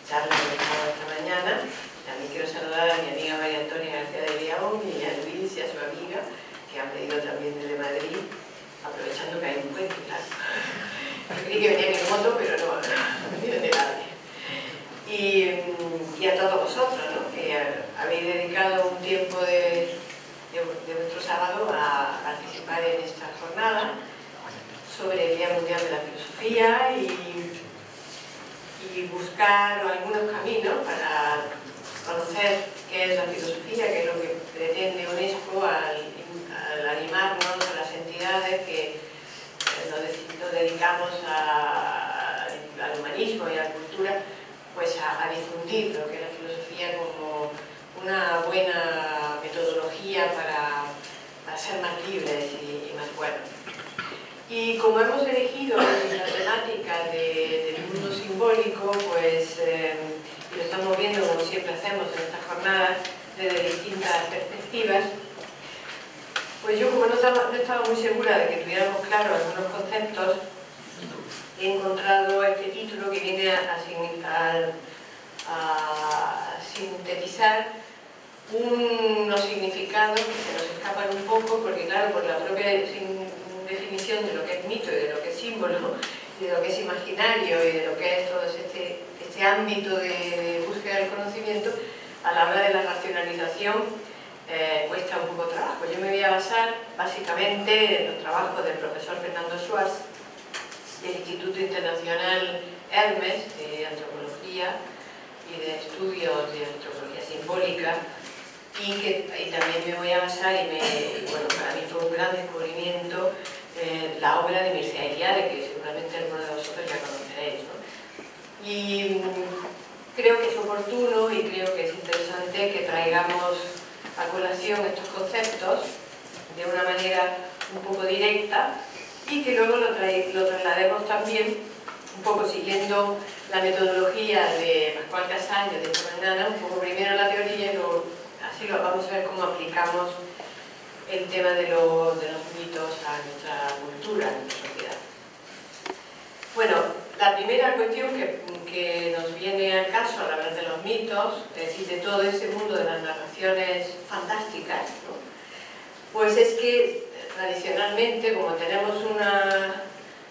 charla que estaba esta mañana. También quiero saludar a mi amiga María Antonia García de León y a Luis y a su amiga, que han venido también desde Madrid, aprovechando que hay un puente, claro. Yo creí que venían en moto, pero no, vienen de AVE. Y a todos vosotros, ¿no?, que habéis dedicado un tiempo de vuestro sábado a participar en esta jornada sobre el Día Mundial de la Filosofía y buscar algunos caminos para conocer qué es la filosofía, qué es lo que pretende UNESCO al animarnos a las entidades que nos dedicamos al humanismo y a la cultura, pues a difundir lo que es la filosofía como una buena metodología para ser más libres y más buenos. Y como hemos elegido la temática del mundo simbólico, pues y lo estamos viendo como siempre hacemos en estas jornadas desde distintas perspectivas, pues yo como no estaba muy segura de que tuviéramos claro algunos conceptos, he encontrado este título que viene a sintetizar unos significados que se nos escapan un poco, porque claro, por la propia definición de lo que es mito y de lo que es símbolo, y de lo que es imaginario y de lo que es todo este ámbito de búsqueda del conocimiento, a la hora de la racionalización cuesta un poco trabajo. Yo me voy a basar básicamente en los trabajos del profesor Fernando Schwartz del Instituto Internacional Hermes de Antropología y de Estudios de Antropología Simbólica, y también me voy a basar, bueno, para mí fue un gran descubrimiento, la obra de Mircea Eliade, que seguramente algunos de vosotros ya conoceréis, ¿no? Y creo que es oportuno y creo que es interesante que traigamos a colación estos conceptos de una manera un poco directa y que luego lo traslademos también un poco siguiendo la metodología de Pascual Casaño de esta mañana, un poco primero la teoría y luego así vamos a ver cómo aplicamos el tema de los mitos a nuestra cultura, a nuestra sociedad. Bueno, la primera cuestión que nos viene al caso al hablar de los mitos, es decir, de todo ese mundo de las narraciones fantásticas, ¿no?, pues es que tradicionalmente, como tenemos una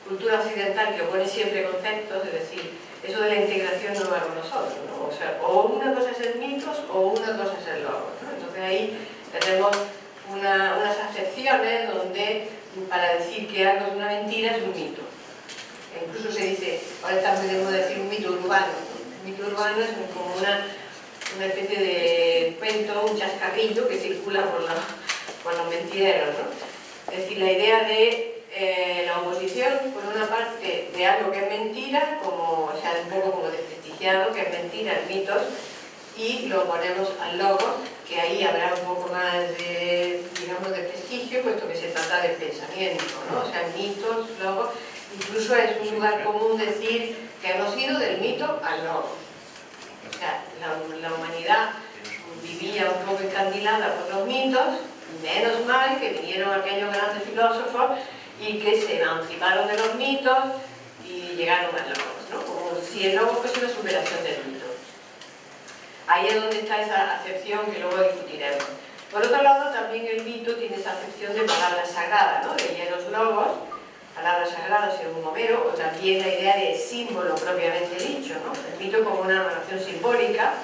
cultura occidental que opone siempre conceptos, es decir, eso de la integración no va con nosotros, ¿no? O sea, o una cosa es el mitos o una cosa es el logos, ¿no? Entonces ahí tenemos unas acepciones donde para decir que algo es una mentira es un mito. E incluso se dice, ahora estamos de moda decir un mito urbano, ¿no? Un mito urbano es como una especie de cuento, un chascarrillo que circula por los mentideros, ¿no? Es decir, la idea de la oposición, por una parte, de algo que es mentira, o sea, un poco como desprestigiado, que es mentira, en mitos, y lo ponemos al logos, que ahí habrá un poco más de, digamos, de prestigio, puesto que se trata del pensamiento, ¿no? O sea, mitos, logos, incluso es un lugar común decir que hemos ido del mito al logos. O sea, la humanidad vivía un poco encandilada por los mitos, menos mal que vinieron aquellos grandes filósofos y que se emanciparon de los mitos y llegaron al logos, ¿no? Como si el logos fuese una superación del mito. Ahí es donde está esa acepción que luego discutiremos. Por otro lado, también el mito tiene esa acepción de palabra sagrada, ¿no? De hieros logos, palabras sagradas según Homero, o también la idea de símbolo propiamente dicho, ¿no? El mito como una narración simbólica.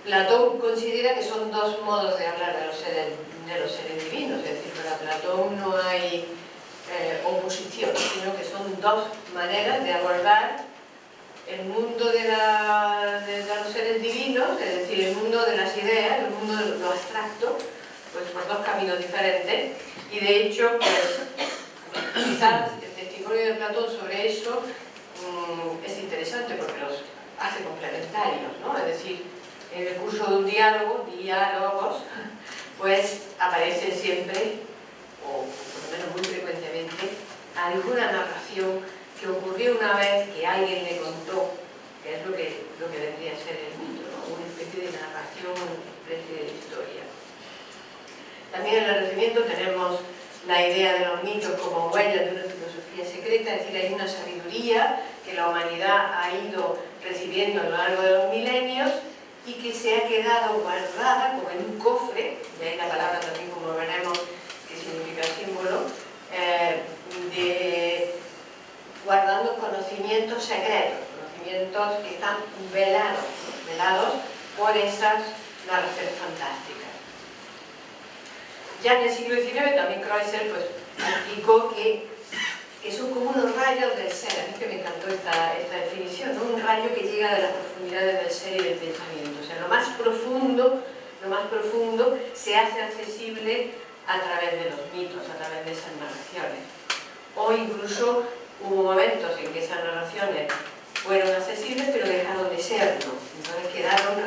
Platón considera que son dos modos de hablar de los seres divinos, es decir, para Platón no hay oposición, sino que son dos maneras de abordar el mundo de los seres divinos, es decir, el mundo de las ideas, el mundo de lo abstracto, pues por dos caminos diferentes. Y de hecho, pues, quizás el testimonio de Platón sobre eso es interesante porque los hace complementarios, ¿no? Es decir, en el curso de un diálogos, pues aparece siempre, o por lo menos muy frecuentemente, alguna narración que ocurrió una vez, que alguien le contó, que es lo que vendría a ser el mito, ¿no? Una especie de narración, una especie de historia. También en el Renacimiento tenemos la idea de los mitos como huellas de una filosofía secreta, es decir, hay una sabiduría que la humanidad ha ido recibiendo a lo largo de los milenios y que se ha quedado guardada como en un cofre, de ahí la palabra también, como veremos, que significa símbolo, guardando conocimientos secretos, conocimientos que están velados por esas narraciones fantásticas. Ya en el siglo XIX también Kreutzer pues, explicó que son como unos rayos del ser. A mí que me encantó esta definición, ¿no? Un rayo que llega de las profundidades del ser y del pensamiento. O sea, lo más profundo se hace accesible a través de los mitos, a través de esas narraciones. O incluso hubo momentos en que esas narraciones fueron accesibles, pero dejaron de serlo. Entonces quedaron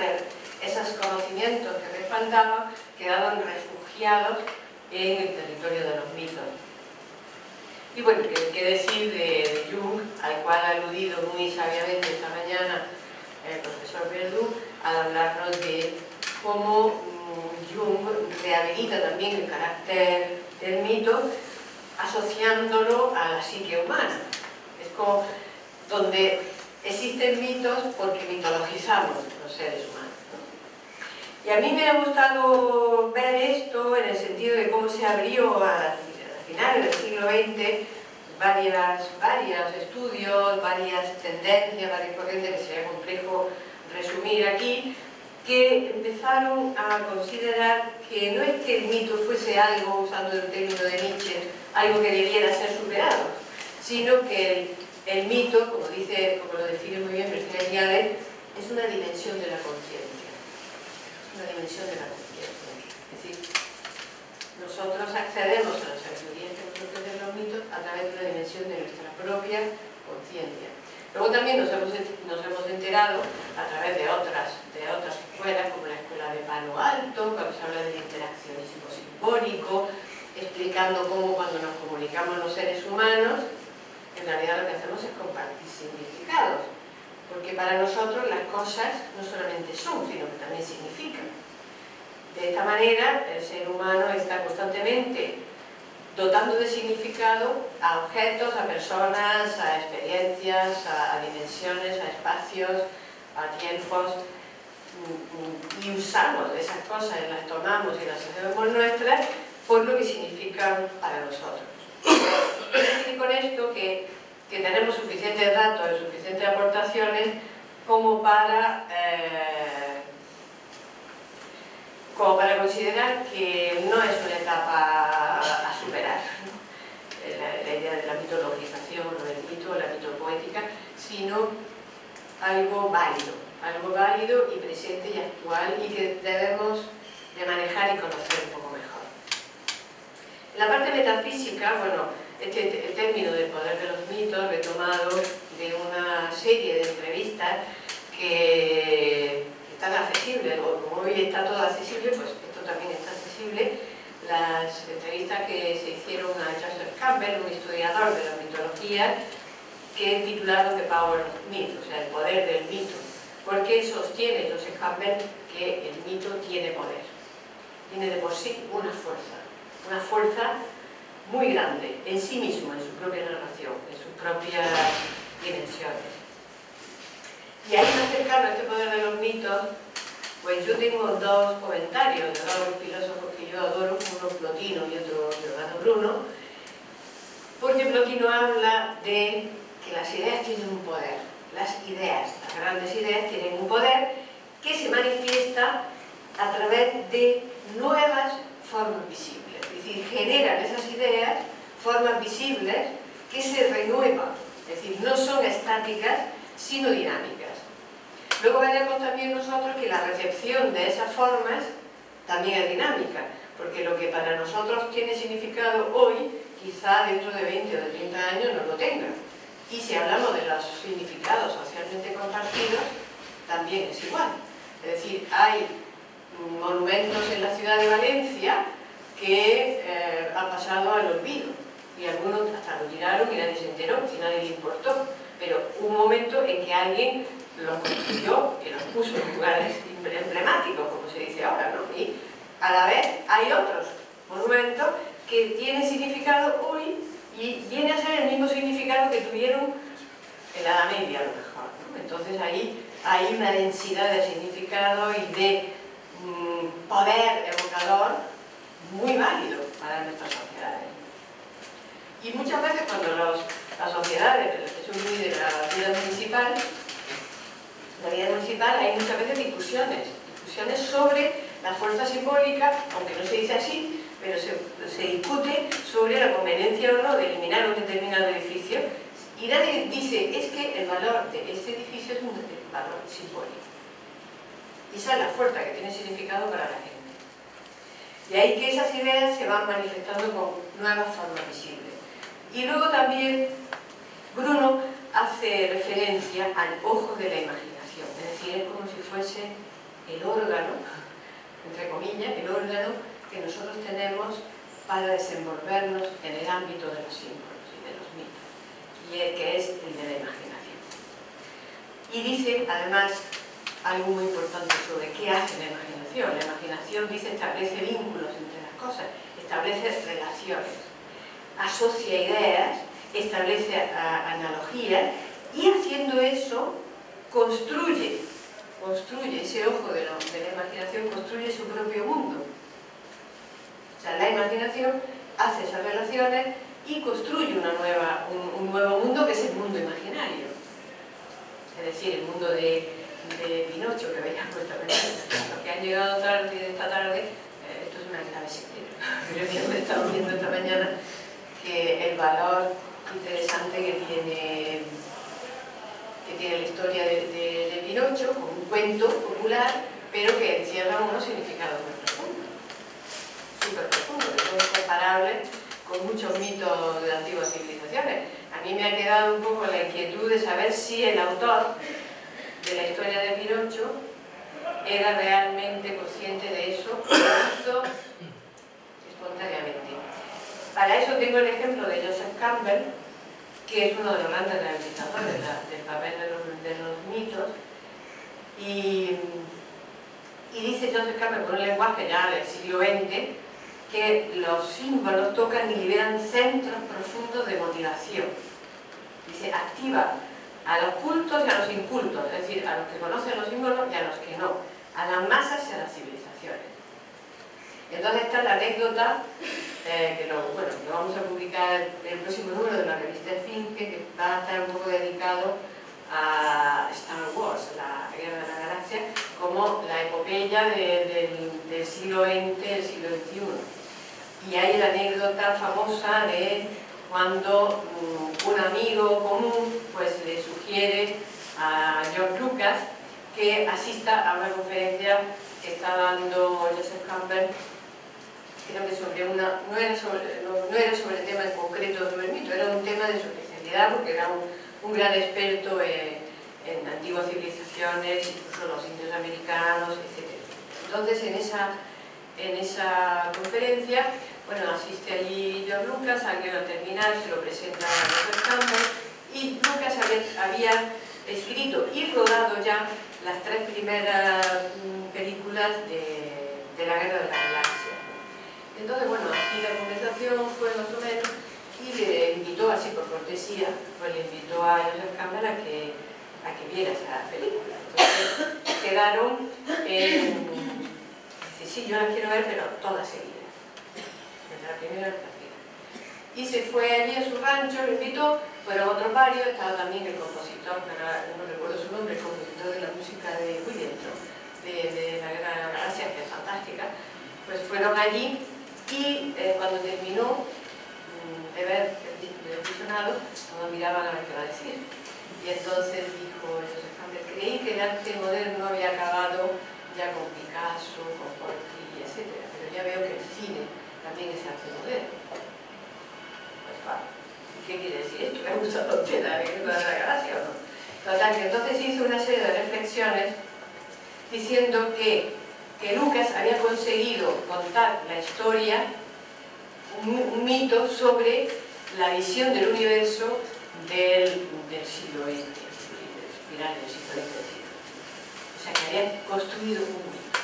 esos conocimientos que respaldaban, quedaron refugiados en el territorio de los mitos. Y bueno, qué decir de Jung, al cual ha aludido muy sabiamente esta mañana el profesor Verdú, al hablarnos de cómo Jung rehabilita también el carácter del mito, asociándolo a la psique humana. Es como donde existen mitos porque mitologizamos los seres humanos, ¿no? Y a mí me ha gustado ver esto en el sentido de cómo se abrió a finales del siglo XX varios estudios, varias tendencias, varias corrientes que sería complejo resumir aquí, que empezaron a considerar que no es que el mito fuese algo, usando el término de Nietzsche, algo que debiera ser superado, sino que el mito, como lo define muy bien Virginia Giales, es una dimensión de la conciencia. Una dimensión de la conciencia. Es decir, nosotros accedemos a la sabiduría que nos ofrecen los mitos a través de una dimensión de nuestra propia conciencia. Luego también nos hemos enterado a través de otras escuelas, como la escuela de Palo Alto, cuando se habla del interaccionismo simbólico, explicando cómo cuando nos comunicamos los seres humanos, en realidad lo que hacemos es compartir significados, porque para nosotros las cosas no solamente son, sino que también significan. De esta manera, el ser humano está constantemente dotando de significado a objetos, a personas, a experiencias, a dimensiones, a espacios, a tiempos, y usamos esas cosas, las tomamos y las hacemos nuestras por lo que significan para nosotros. Quiero decir con esto que tenemos suficientes datos y suficientes aportaciones como para considerar que no es una etapa a superar, ¿no? La idea de la mitologización o del mito o la mitopoética, sino algo válido y presente y actual, y que debemos de manejar y conocer un poco mejor. En la parte metafísica, bueno, el término del poder de los mitos retomado de una serie de entrevistas que están accesibles, o como hoy está todo accesible, pues esto también está accesible. Las entrevistas que se hicieron a Joseph Campbell, un historiador de la mitología, que titularon The Power of Myth, o sea, el poder del mito, porque sostiene Joseph Campbell que el mito tiene poder, tiene de por sí una fuerza muy grande en sí mismo, en su propia narración, en sus propias dimensiones. Y ahí acercando a este poder de los mitos, pues yo tengo dos comentarios de dos filósofos que yo adoro, uno Plotino y otro Giordano Bruno, porque Plotino habla de que las ideas tienen un poder. Las grandes ideas tienen un poder que se manifiesta a través de nuevas formas visibles. Es decir, generan esas ideas formas visibles que se renuevan. Es decir, no son estáticas, sino dinámicas. Luego veremos también nosotros que la recepción de esas formas también es dinámica, porque lo que para nosotros tiene significado hoy, quizá dentro de 20 o de 30 años no lo tenga. Y si hablamos de los significados socialmente compartidos, también es igual. Es decir, hay monumentos en la ciudad de Valencia que han pasado al olvido, y algunos hasta lo tiraron y nadie se enteró y nadie le importó. Pero hubo un momento en que alguien los construyó y los puso en lugares emblemáticos, como se dice ahora, ¿no? Y a la vez hay otros monumentos que tienen significado hoy y viene a ser el mismo significado que tuvieron en la Edad Media a lo mejor, ¿no? Entonces ahí hay una densidad de significado y de poder evocador muy válido para nuestras sociedades. Y muchas veces cuando las sociedades, Jesús Luis de la vida municipal, hay muchas veces discusiones sobre la fuerza simbólica, aunque no se dice así, pero se discute sobre la conveniencia o no de eliminar un determinado edificio, y nadie dice, es que el valor de este edificio es un valor simbólico. Y esa es la fuerza que tiene significado para la gente. Y ahí que esas ideas se van manifestando con nuevas formas visibles. Y luego también Bruno hace referencia al ojo de la imaginación, es decir, es como si fuese el órgano, entre comillas, el órgano que nosotros tenemos para desenvolvernos en el ámbito de los símbolos y de los mitos, y el que es el de la imaginación. Y dice, además, algo muy importante sobre qué hace la imaginación. La imaginación, dice, establece vínculos entre las cosas, establece relaciones, asocia ideas, establece analogías, y haciendo eso construye ese ojo de la imaginación, construye su propio mundo. O sea, la imaginación hace esas relaciones y construye un nuevo mundo, que es el mundo imaginario. Es decir, el mundo de Pinocho, que veíamos esta mañana. Los que han llegado tarde esta tarde, esto es una clave secreta. Creo que hemos estado viendo esta mañana que el valor interesante que tiene la historia de Pinocho, como un cuento popular, pero que encierra unos significados muy profundos, súper profundos, que son comparables con muchos mitos de antiguas civilizaciones. A mí me ha quedado un poco la inquietud de saber si el autor de la historia de Pinocho era realmente consciente de eso o lo hizo espontáneamente. Para eso tengo el ejemplo de Joseph Campbell, que es uno de los grandes realizadores del papel de los mitos, y dice Joseph Campbell con un lenguaje ya del siglo XX que los símbolos tocan y liberan centros profundos de motivación. Dice, activa a los cultos y a los incultos, es decir, a los que conocen los símbolos y a los que no, a las masas y a las civilizaciones. Entonces está la anécdota, que lo vamos a publicar en el próximo número de la revista Esfinge, que va a estar un poco dedicado a Star Wars, la Guerra de la Galaxia, como la epopeya del siglo XX, del siglo XXI. Y hay la anécdota famosa de cuando un amigo común pues le sugiere a George Lucas que asista a una conferencia que está dando Joseph Campbell, creo que sobre no era sobre el tema en concreto sobre el mito, era un tema de su especialidad, porque era un gran experto en antiguas civilizaciones, incluso los indios americanos, etc. Entonces en esa conferencia, bueno, asiste allí George Lucas, alguien al terminar se lo presenta a Joseph Campbell, y Lucas había escrito y rodado ya las 3 primeras películas de la Guerra de la Galaxia. Entonces, bueno, así la conversación fue más o menos, y le invitó, así por cortesía, pues le invitó a Joseph Campbell a que viera esa película. Entonces quedaron dice, sí, yo la quiero ver, pero todas seguidas, desde la primera a la tercera. Y se fue allí a su rancho, lo invitó, fueron otros varios, estaba también el compositor, pero no recuerdo su nombre, el compositor de la música de Williams, ¿no? de la Guerra de la Galaxia, que es fantástica. Pues fueron allí y cuando terminó de ver el visionado, todos miraban a ver qué va a decir. Y entonces dijo Joseph Campbell, creí que el arte moderno había acabado ya con Picasso, con Porti, etc. Pero ya veo que el cine también es arte moderno. Pues vale. ¿Qué quiere decir esto? ¿Le ha gustado a usted la Guerra de la Galaxia o no? Total, que entonces hizo una serie de reflexiones diciendo que Lucas había conseguido contar la historia, un mito sobre la visión del universo del siglo XX, final del siglo XX. O sea, que había construido un mito.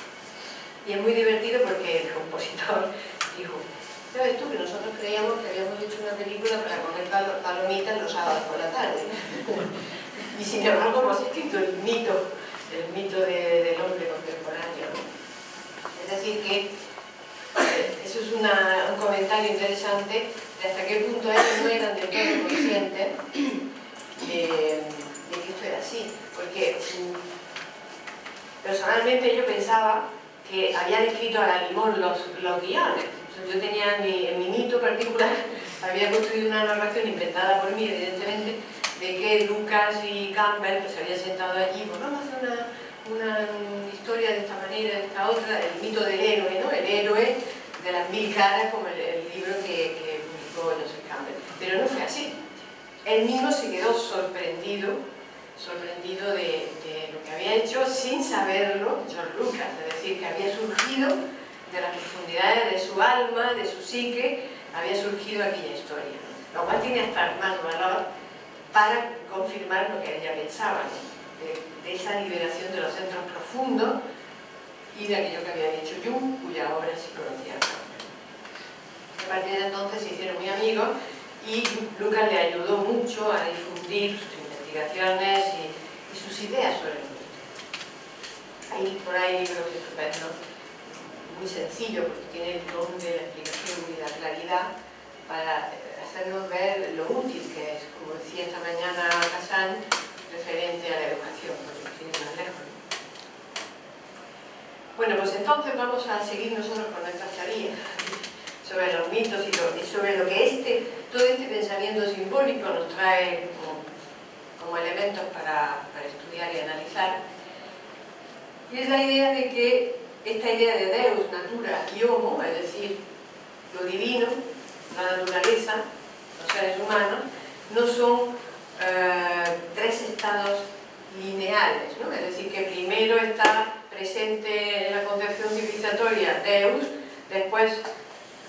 Y es muy divertido porque el compositor dijo, ¿sabes tú que nosotros creíamos que habíamos hecho una película para comer palomitas los sábados por la tarde? y sin embargo hemos escrito el mito del hombre contemporáneo, ¿no? Es decir que eso es un comentario interesante de hasta qué punto ellos no eran del todo conscientes de que esto era así, porque personalmente yo pensaba que habían escrito a la limón los guiones. Yo tenía en mi mito particular, había construido una narración inventada por mí, evidentemente, de que Lucas y Campbell pues, se habían sentado allí, pues vamos a hacer una historia de esta manera, de esta otra, el mito del héroe, ¿no? El héroe de las 1000 caras, como el libro que publicó Joseph Campbell. Pero no fue así. Él mismo se quedó sorprendido de lo que había hecho sin saberlo George Lucas, es decir, que había surgido de las profundidades de su alma, de su psique, había surgido aquella historia, ¿no? Lo cual tiene hasta más valor para confirmar lo que ella pensaba, ¿no? de esa liberación de los centros profundos y de aquello que había hecho Jung, cuya obra sí conocía. A partir de entonces se hicieron muy amigos y Lucas le ayudó mucho a difundir sus investigaciones y sus ideas sobre el mundo. Hay por ahí libros estupendos, muy sencillo porque tiene el don de la explicación y la claridad para hacernos ver lo útil que es, como decía esta mañana Hassan, referente a la educación, porque no tiene más lejos. Bueno, pues entonces vamos a seguir nosotros con nuestras teorías sobre los mitos y sobre lo que todo este pensamiento simbólico nos trae como elementos para estudiar y analizar. Y es la idea de que esta idea de Deus, natura y homo, es decir, lo divino, la naturaleza, los seres humanos, no son tres estados lineales, ¿no? Es decir, que primero está presente en la concepción civilizatoria Deus, después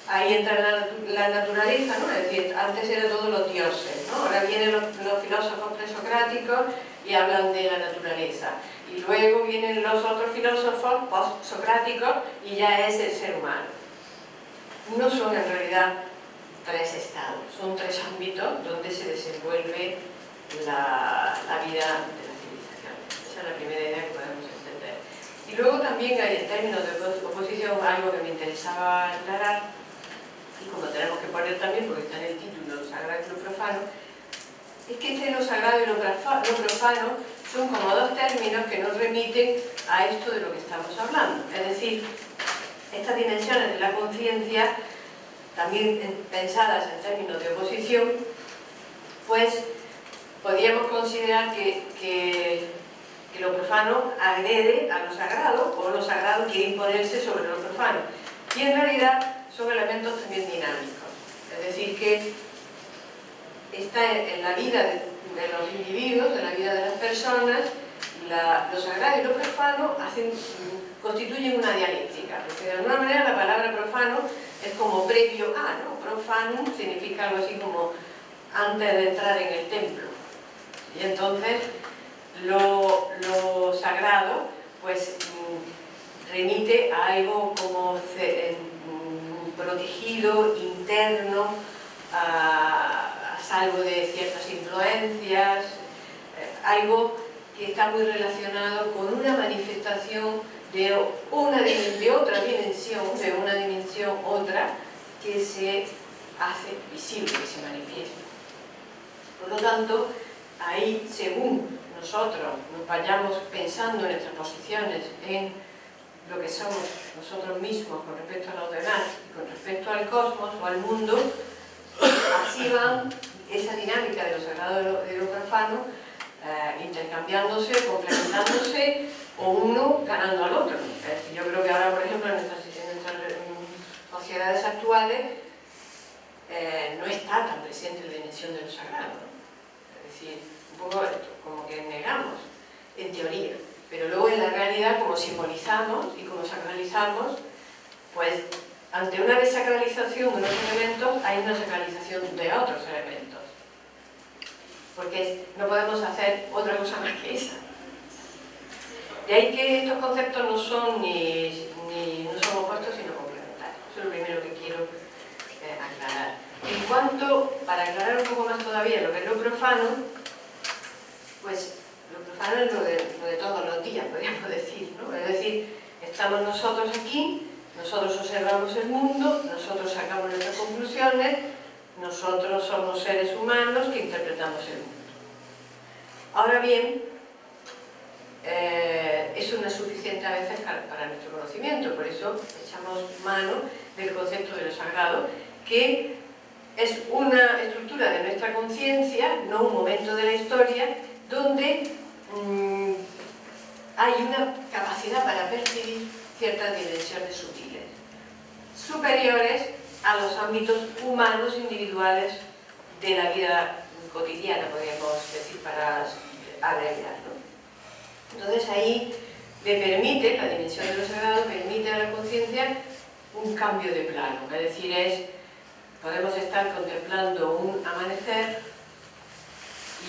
ahí entra la naturaleza, ¿no? Es decir, antes eran todos los dioses, ¿no? Ahora vienen los filósofos presocráticos y hablan de la naturaleza. Y luego vienen los otros filósofos post-socráticos y ya es el ser humano. No son en realidad tres estados, son tres ámbitos donde se desenvuelve la vida de la civilización. Esa es la primera idea que podemos entender. Y luego también hay, en términos de oposición, algo que me interesaba aclarar, y como tenemos que poner también, porque está en el título, lo sagrado y lo profano, es que lo sagrado y lo profano son como dos términos que nos remiten a esto de lo que estamos hablando. Es decir, estas dimensiones de la conciencia, también pensadas en términos de oposición, pues podríamos considerar que lo profano agrede a lo sagrado, o lo sagrado quiere imponerse sobre lo profano. Y en realidad son elementos también dinámicos. Es decir, que está en la vida de los individuos, en la vida de las personas, lo sagrado y lo profano constituyen una dialéctica, porque de alguna manera la palabra profano es como previo a, ¿no? Profanum significa algo así como antes de entrar en el templo. Y entonces lo sagrado pues remite a algo como protegido, interno, a salvo de ciertas influencias, algo que está muy relacionado con una manifestación de otra dimensión, otra, que se hace visible, que se manifiesta. Por lo tanto, ahí, según nosotros nos vayamos pensando en nuestras posiciones, en lo que somos nosotros mismos con respecto a los demás y con respecto al cosmos o al mundo, así van esa dinámica de lo sagrado y lo profano intercambiándose, complementándose o uno ganando al otro. Yo creo que ahora, por ejemplo, en nuestras sociedades actuales no está tan presente la dimensión de lo sagrado, ¿no? Es decir, un poco esto, como que negamos, en teoría, pero luego en la realidad, como simbolizamos y como sacralizamos, pues ante una desacralización de unos elementos hay una sacralización de otros elementos, porque no podemos hacer otra cosa más que esa. De ahí que estos conceptos no son no son opuestos sino complementarios. Eso es lo primero que quiero aclarar. En cuanto, para aclarar un poco más todavía lo que es lo profano, pues profano es lo de todos los días, podríamos decir, ¿no? Es decir, estamos nosotros aquí, nosotros observamos el mundo, nosotros sacamos nuestras conclusiones, nosotros somos seres humanos que interpretamos el mundo. Ahora bien, eso no es suficiente a veces para nuestro conocimiento, por eso echamos mano del concepto de lo sagrado, que es una estructura de nuestra conciencia, no un momento de la historia, donde hay una capacidad para percibir ciertas dimensiones sutiles, superiores a los ámbitos humanos individuales de la vida cotidiana, podríamos decir, para abreviar, ¿no? Entonces ahí le permite, la dimensión de lo sagrado permite a la conciencia un cambio de plano, es decir, podemos estar contemplando un amanecer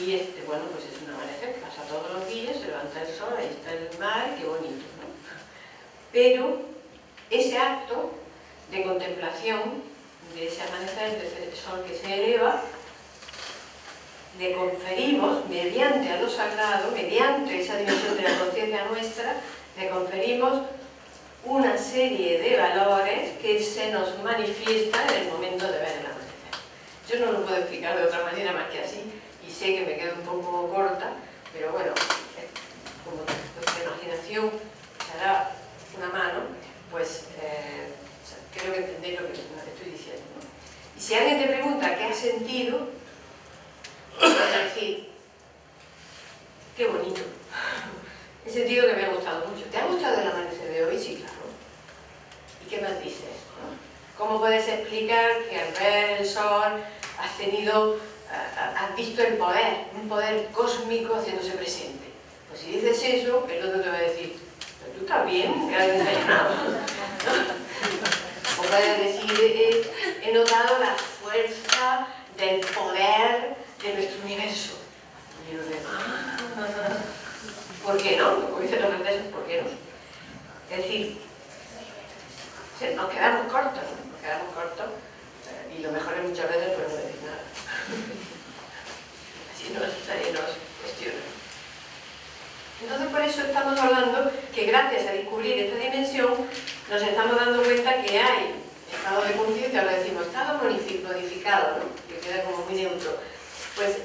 y bueno, pues es un amanecer que pasa todos los días, se levanta el sol, ahí está el mar, qué bonito, ¿no? Pero ese acto de contemplación de ese amanecer, de ese sol que se eleva, le conferimos, mediante a lo sagrado, mediante esa dimensión de la conciencia nuestra, le conferimos una serie de valores que se nos manifiestan en el momento de ver el amanecer. Yo no lo puedo explicar de otra manera más que así, y sé que me quedo un poco corta, pero bueno, como vuestra imaginación se hará una mano, pues creo que entendéis lo que estoy diciendo, ¿no? Y si alguien te pregunta qué has sentido, vas a decir, qué bonito. He sentido que me ha gustado mucho. ¿Te ha gustado el amanecer de hoy? Sí, claro. ¿Y qué más dices? ¿No? ¿Cómo puedes explicar que al ver el sol has visto el poder, un poder cósmico haciéndose presente? Pues si dices eso, el otro te va a decir, ¿pero tú estás bien? ¿Que has desayunado? O puedes decir, he notado la fuerza del poder de nuestro universo. Y los demás, ¿por qué no? Como dicen los franceses, ¿por qué no? Es decir, nos quedamos cortos, ¿no? Nos quedamos cortos, y lo mejor es muchas veces pues no decir nada. Así nadie nos cuestiona. Entonces por eso estamos hablando que gracias a descubrir esta dimensión nos estamos dando cuenta que hay estado de conciencia, ahora decimos estado modificado, ¿no? Que queda como muy neutro. Pues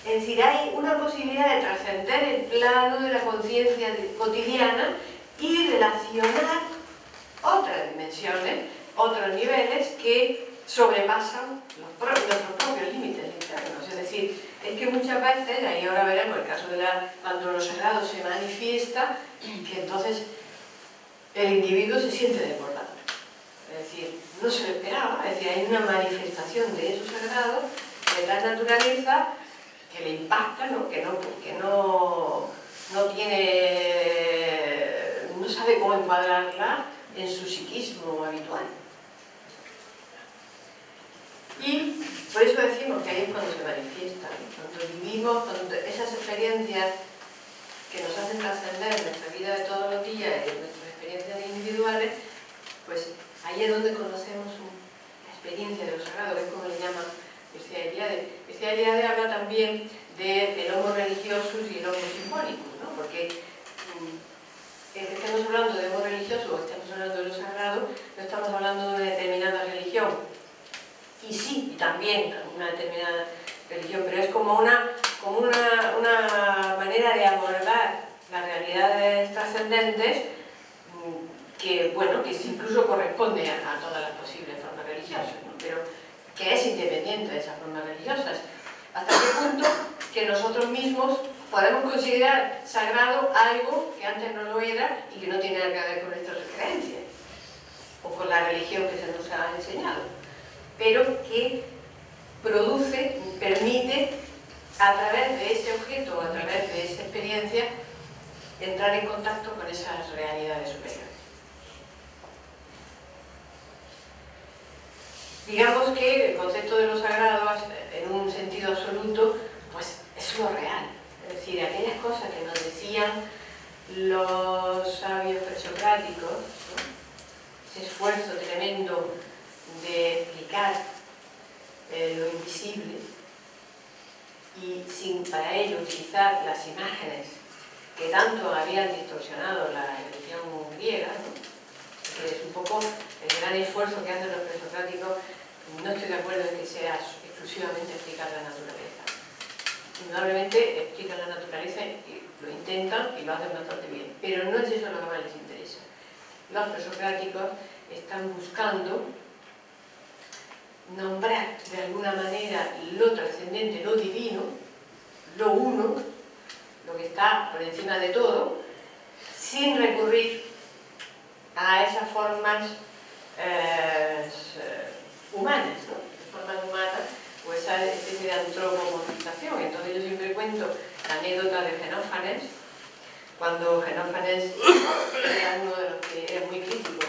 es decir, hay una posibilidad de trascender el plano de la conciencia cotidiana y relacionar otras dimensiones, otros niveles que sobrepasan nuestros propios límites internos. Es decir, es que muchas veces, ahí ahora veremos el caso de cuando lo sagrado se manifiesta, que entonces el individuo se siente desbordado. Es decir, no se lo esperaba, es decir, hay una manifestación de eso sagrado, de la naturaleza, que le impacta, ¿no? Que no sabe cómo encuadrarla en su psiquismo habitual. Y por eso decimos que ahí es cuando se manifiesta, ¿no? Cuando vivimos, cuando esas experiencias que nos hacen trascender nuestra vida de todos los días y nuestras experiencias individuales, pues ahí es donde conocemos la experiencia de lo sagrado, que es como le llama Mircea Eliade. Mircea Eliade habla también del homo religiosus y el homo simbólicus, ¿no? Porque estemos hablando de homo religioso o estemos hablando de lo sagrado, no estamos hablando de una determinada religión. Y sí, y también una determinada religión, pero es como una manera de abordar las realidades trascendentes que, bueno, que incluso corresponde a todas las posibles formas religiosas, ¿no? Pero que es independiente de esas formas religiosas. ¿Hasta qué punto que nosotros mismos podemos considerar sagrado algo que antes no lo era y que no tiene nada que ver con nuestras creencias o con la religión que se nos ha enseñado, pero que permite a través de ese objeto, a través de esa experiencia, entrar en contacto con esas realidades superiores? Digamos que el concepto de lo sagrado, en un sentido absoluto, pues es lo real. Es decir, aquellas cosas que nos decían los sabios presocráticos, ¿no? Ese esfuerzo tremendo de explicar lo invisible y sin para ello utilizar las imágenes que tanto habían distorsionado la religión griega, ¿no? Que es un poco el gran esfuerzo que hacen los presocráticos. No estoy de acuerdo en que sea exclusivamente explicar la naturaleza. Indudablemente explican la naturaleza y lo intentan y lo hacen bastante bien, pero no es eso lo que más les interesa. Los presocráticos están buscando nombrar de alguna manera lo trascendente, lo divino, lo uno, lo que está por encima de todo, sin recurrir a esas formas humanas, ¿no? Formas humanas o esa especie de antropomorfización. Entonces yo siempre cuento la anécdota de Xenófanes, cuando Xenófanes era uno de los que era muy crítico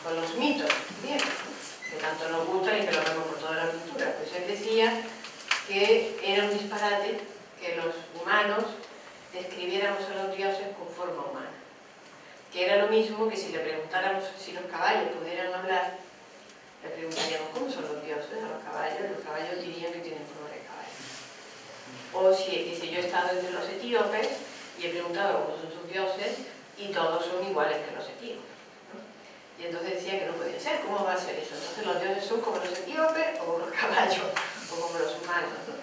con los mitos griegos, ¿no? Que tanto nos gustan y que lo vemos por toda la cultura. Pues él decía que era un disparate que los humanos describiéramos a los dioses con forma humana, que era lo mismo que si le preguntáramos si los caballos pudieran hablar, le preguntaríamos cómo son los dioses a los caballos dirían que tienen forma de caballo. O si yo he estado entre los etíopes y he preguntado cómo son sus dioses y todos son iguales que los etíopes, ¿no? Y entonces decía que no podía ser, ¿cómo va a ser eso? Entonces los dioses son como los etíopes o como los caballos o como los humanos, ¿no?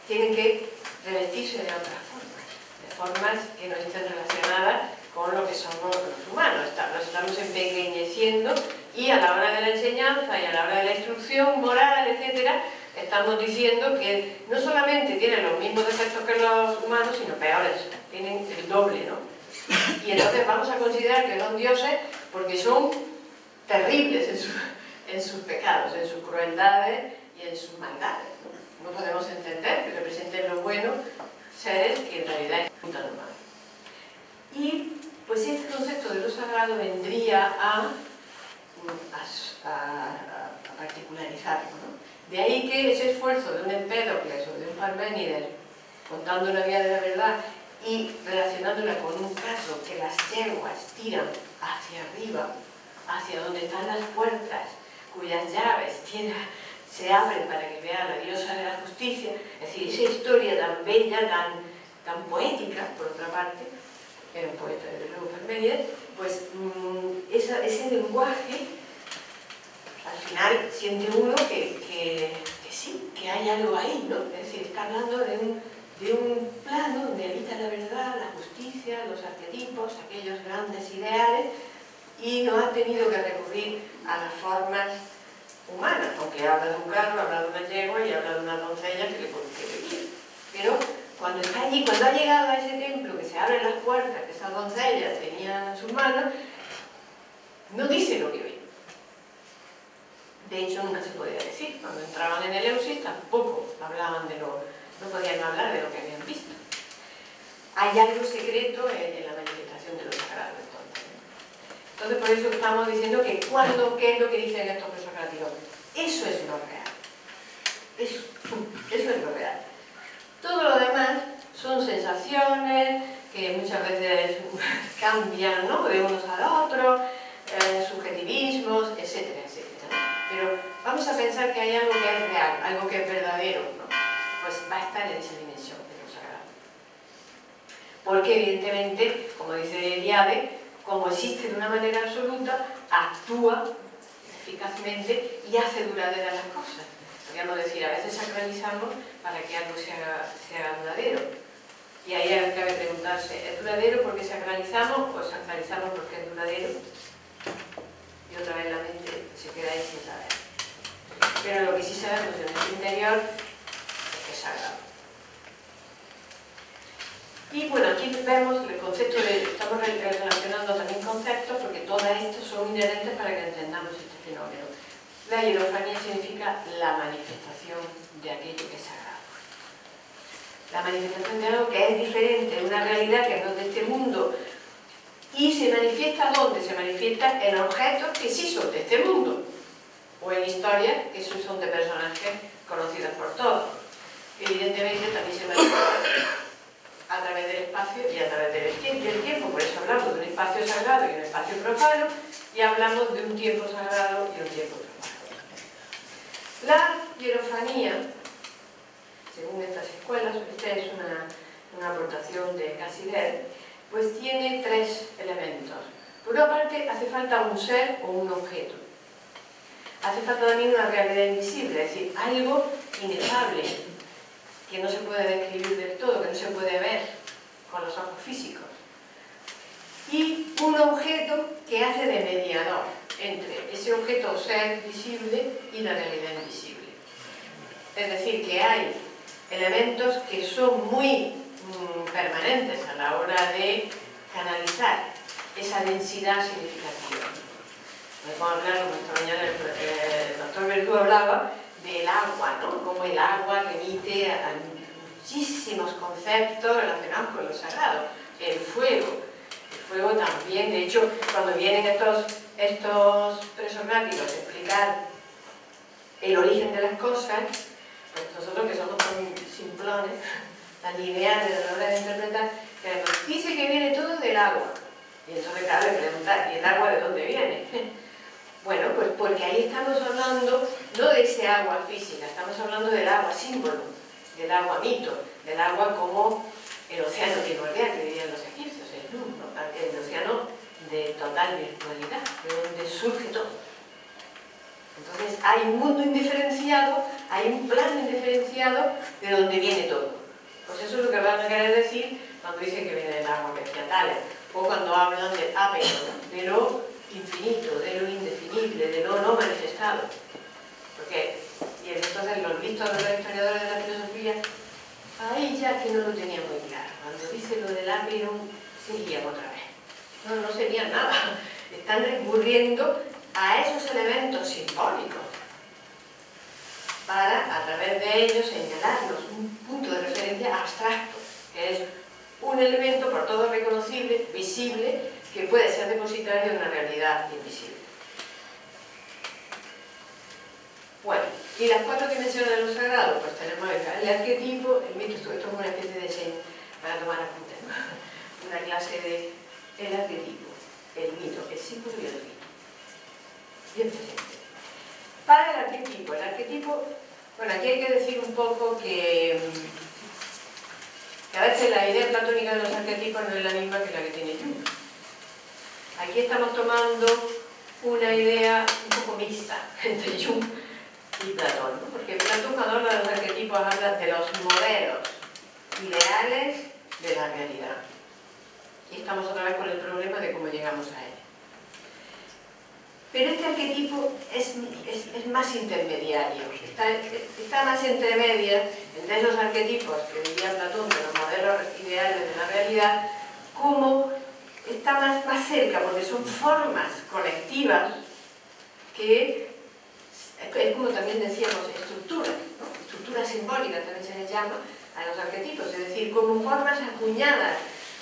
Tienen que revestirse de otras formas que no estén relacionadas con lo que somos los humanos. Nos estamos empequeñeciendo y a la hora de la enseñanza y a la hora de la instrucción moral, etcétera, estamos diciendo que no solamente tienen los mismos defectos que los humanos, sino peores, tienen el doble, ¿no? Y entonces vamos a considerar que son dioses porque son terribles en sus pecados, en sus crueldades y en sus maldades, ¿no? No podemos entender que representen lo bueno seres que en realidad es puta normal. Y pues este concepto de lo sagrado vendría a particularizarlo, ¿no? De ahí que ese esfuerzo de un Empédocles o de un Parménides contando la vida de la verdad y relacionándola con un caso que las yeguas tiran hacia arriba, hacia donde están las puertas, cuyas llaves se abren para que vea la diosa de la justicia, es decir, esa historia tan bella, tan poética, por otra parte, era un poeta desde luego Parménides, pues ese lenguaje, al final siente uno que sí, que hay algo ahí, ¿no? Es decir, está hablando de un plano donde habita la verdad, la justicia, los arquetipos, aquellos grandes ideales, y no ha tenido que recurrir a las formas humanas, aunque habla de un carro, habla de una yegua y habla de una doncella que le guía. Pero cuando está allí, cuando ha llegado a ese templo, que se abren las puertas, que esa doncella tenía en sus manos, no dice lo que ve. De hecho, nunca se podía decir. Cuando entraban en el Eleusis tampoco hablaban no podían hablar de lo que habían visto. Hay algo secreto en la manifestación de lo sagrado, entonces. Entonces, por eso estamos diciendo que ¿qué es lo que dicen estos presocráticos? Eso es lo real. Eso es lo real. Todo lo demás son sensaciones que muchas veces cambian, ¿no? De unos al otros, subjetivismos, etcétera, etcétera. Pero vamos a pensar que hay algo que es real, algo que es verdadero, ¿no? Pues va a estar en esa dimensión de lo sagrado. Porque evidentemente, como dice Eliade, como existe de una manera absoluta, actúa eficazmente y hace duraderas las cosas. Podríamos decir, a veces sacralizamos para que algo se haga duradero. Y ahí cabe preguntarse, ¿es duradero porque sacralizamos o sacralizamos porque es duradero? Y otra vez la mente se queda ahí sin saber. Pero lo que sí sabemos en el interior es que es sagrado. Y bueno, aquí vemos el concepto estamos relacionando también conceptos porque todas estas son inherentes para que entendamos este fenómeno. La hierofanía significa la manifestación de aquello que es sagrado. La manifestación de algo que es diferente, de una realidad que no es de este mundo. ¿Y se manifiesta dónde? Se manifiesta en objetos que sí son de este mundo. O en historias que son de personajes conocidos por todos. Evidentemente también se manifiesta a través del espacio y a través del tiempo. Por eso hablamos de un espacio sagrado y un espacio profano, y hablamos de un tiempo sagrado y un tiempo profano. La hierofanía, según estas escuelas, esta es una aportación de Cassirer, pues tiene tres elementos. Por una parte, hace falta un ser o un objeto. Hace falta también una realidad invisible, es decir, algo inefable, que no se puede describir del todo, que no se puede ver con los ojos físicos. Y un objeto que hace de mediador entre ese objeto o ser visible y la realidad invisible. Es decir, que hay elementos que son muy permanentes a la hora de canalizar esa densidad significativa. Podemos hablar, como esta mañana el doctor Verdú hablaba, del agua, ¿no? Como el agua remite a muchísimos conceptos relacionados con lo sagrado. El fuego también, de hecho, cuando vienen estos presocráticos a explicar el origen de las cosas, pues nosotros que somos tan simplones, tan lineales a la hora de interpretar, que nos dice que viene todo del agua. Y entonces, claro, le preguntar, ¿y el agua de dónde viene? Bueno, pues porque ahí estamos hablando no de ese agua física, estamos hablando del agua símbolo, del agua mito, del agua como el océano primordial que dirían los egipcios, el océano de total virtualidad, de donde surge todo. Entonces hay un mundo indiferenciado, hay un plano indiferenciado de donde viene todo. Pues eso es lo que van a querer decir cuando dicen que viene del agua, que decía Tales, o cuando hablan del ápero, ¿no? De lo infinito, de lo indefinible, de lo no manifestado. Porque, y entonces los listos de los historiadores de la filosofía, ahí ya que no lo tenía muy claro. Cuando dice lo del ápero, seguían otra vez. No serían nada. Están recurriendo a esos elementos simbólicos para, a través de ellos, señalarnos un punto de referencia abstracto, que es un elemento por todos reconocible, visible, que puede ser depositario de una realidad invisible. Bueno, y las cuatro dimensiones de lo sagrado, pues tenemos el arquetipo, el mito, esto es una especie de diseño para tomar apuntes, ¿no? Una clase de el arquetipo, el mito, el símbolo y el mito. Bien presente. Para el arquetipo, bueno, aquí hay que decir un poco que a veces la idea platónica de los arquetipos no es la misma que la que tiene Jung. Aquí estamos tomando una idea un poco mixta entre Jung y Platón, ¿no? Porque Platón, cuando habla de los arquetipos, habla de los modelos ideales de la realidad. Y estamos otra vez con el problema de cómo llegamos a él. Pero este arquetipo es más intermediario, está más entre medias entre esos arquetipos que diría Platón de los modelos ideales de la realidad, como está más cerca, porque son formas colectivas que, es como también decíamos, estructuras, ¿no? Estructuras simbólicas también se les llama a los arquetipos, es decir, como formas acuñadas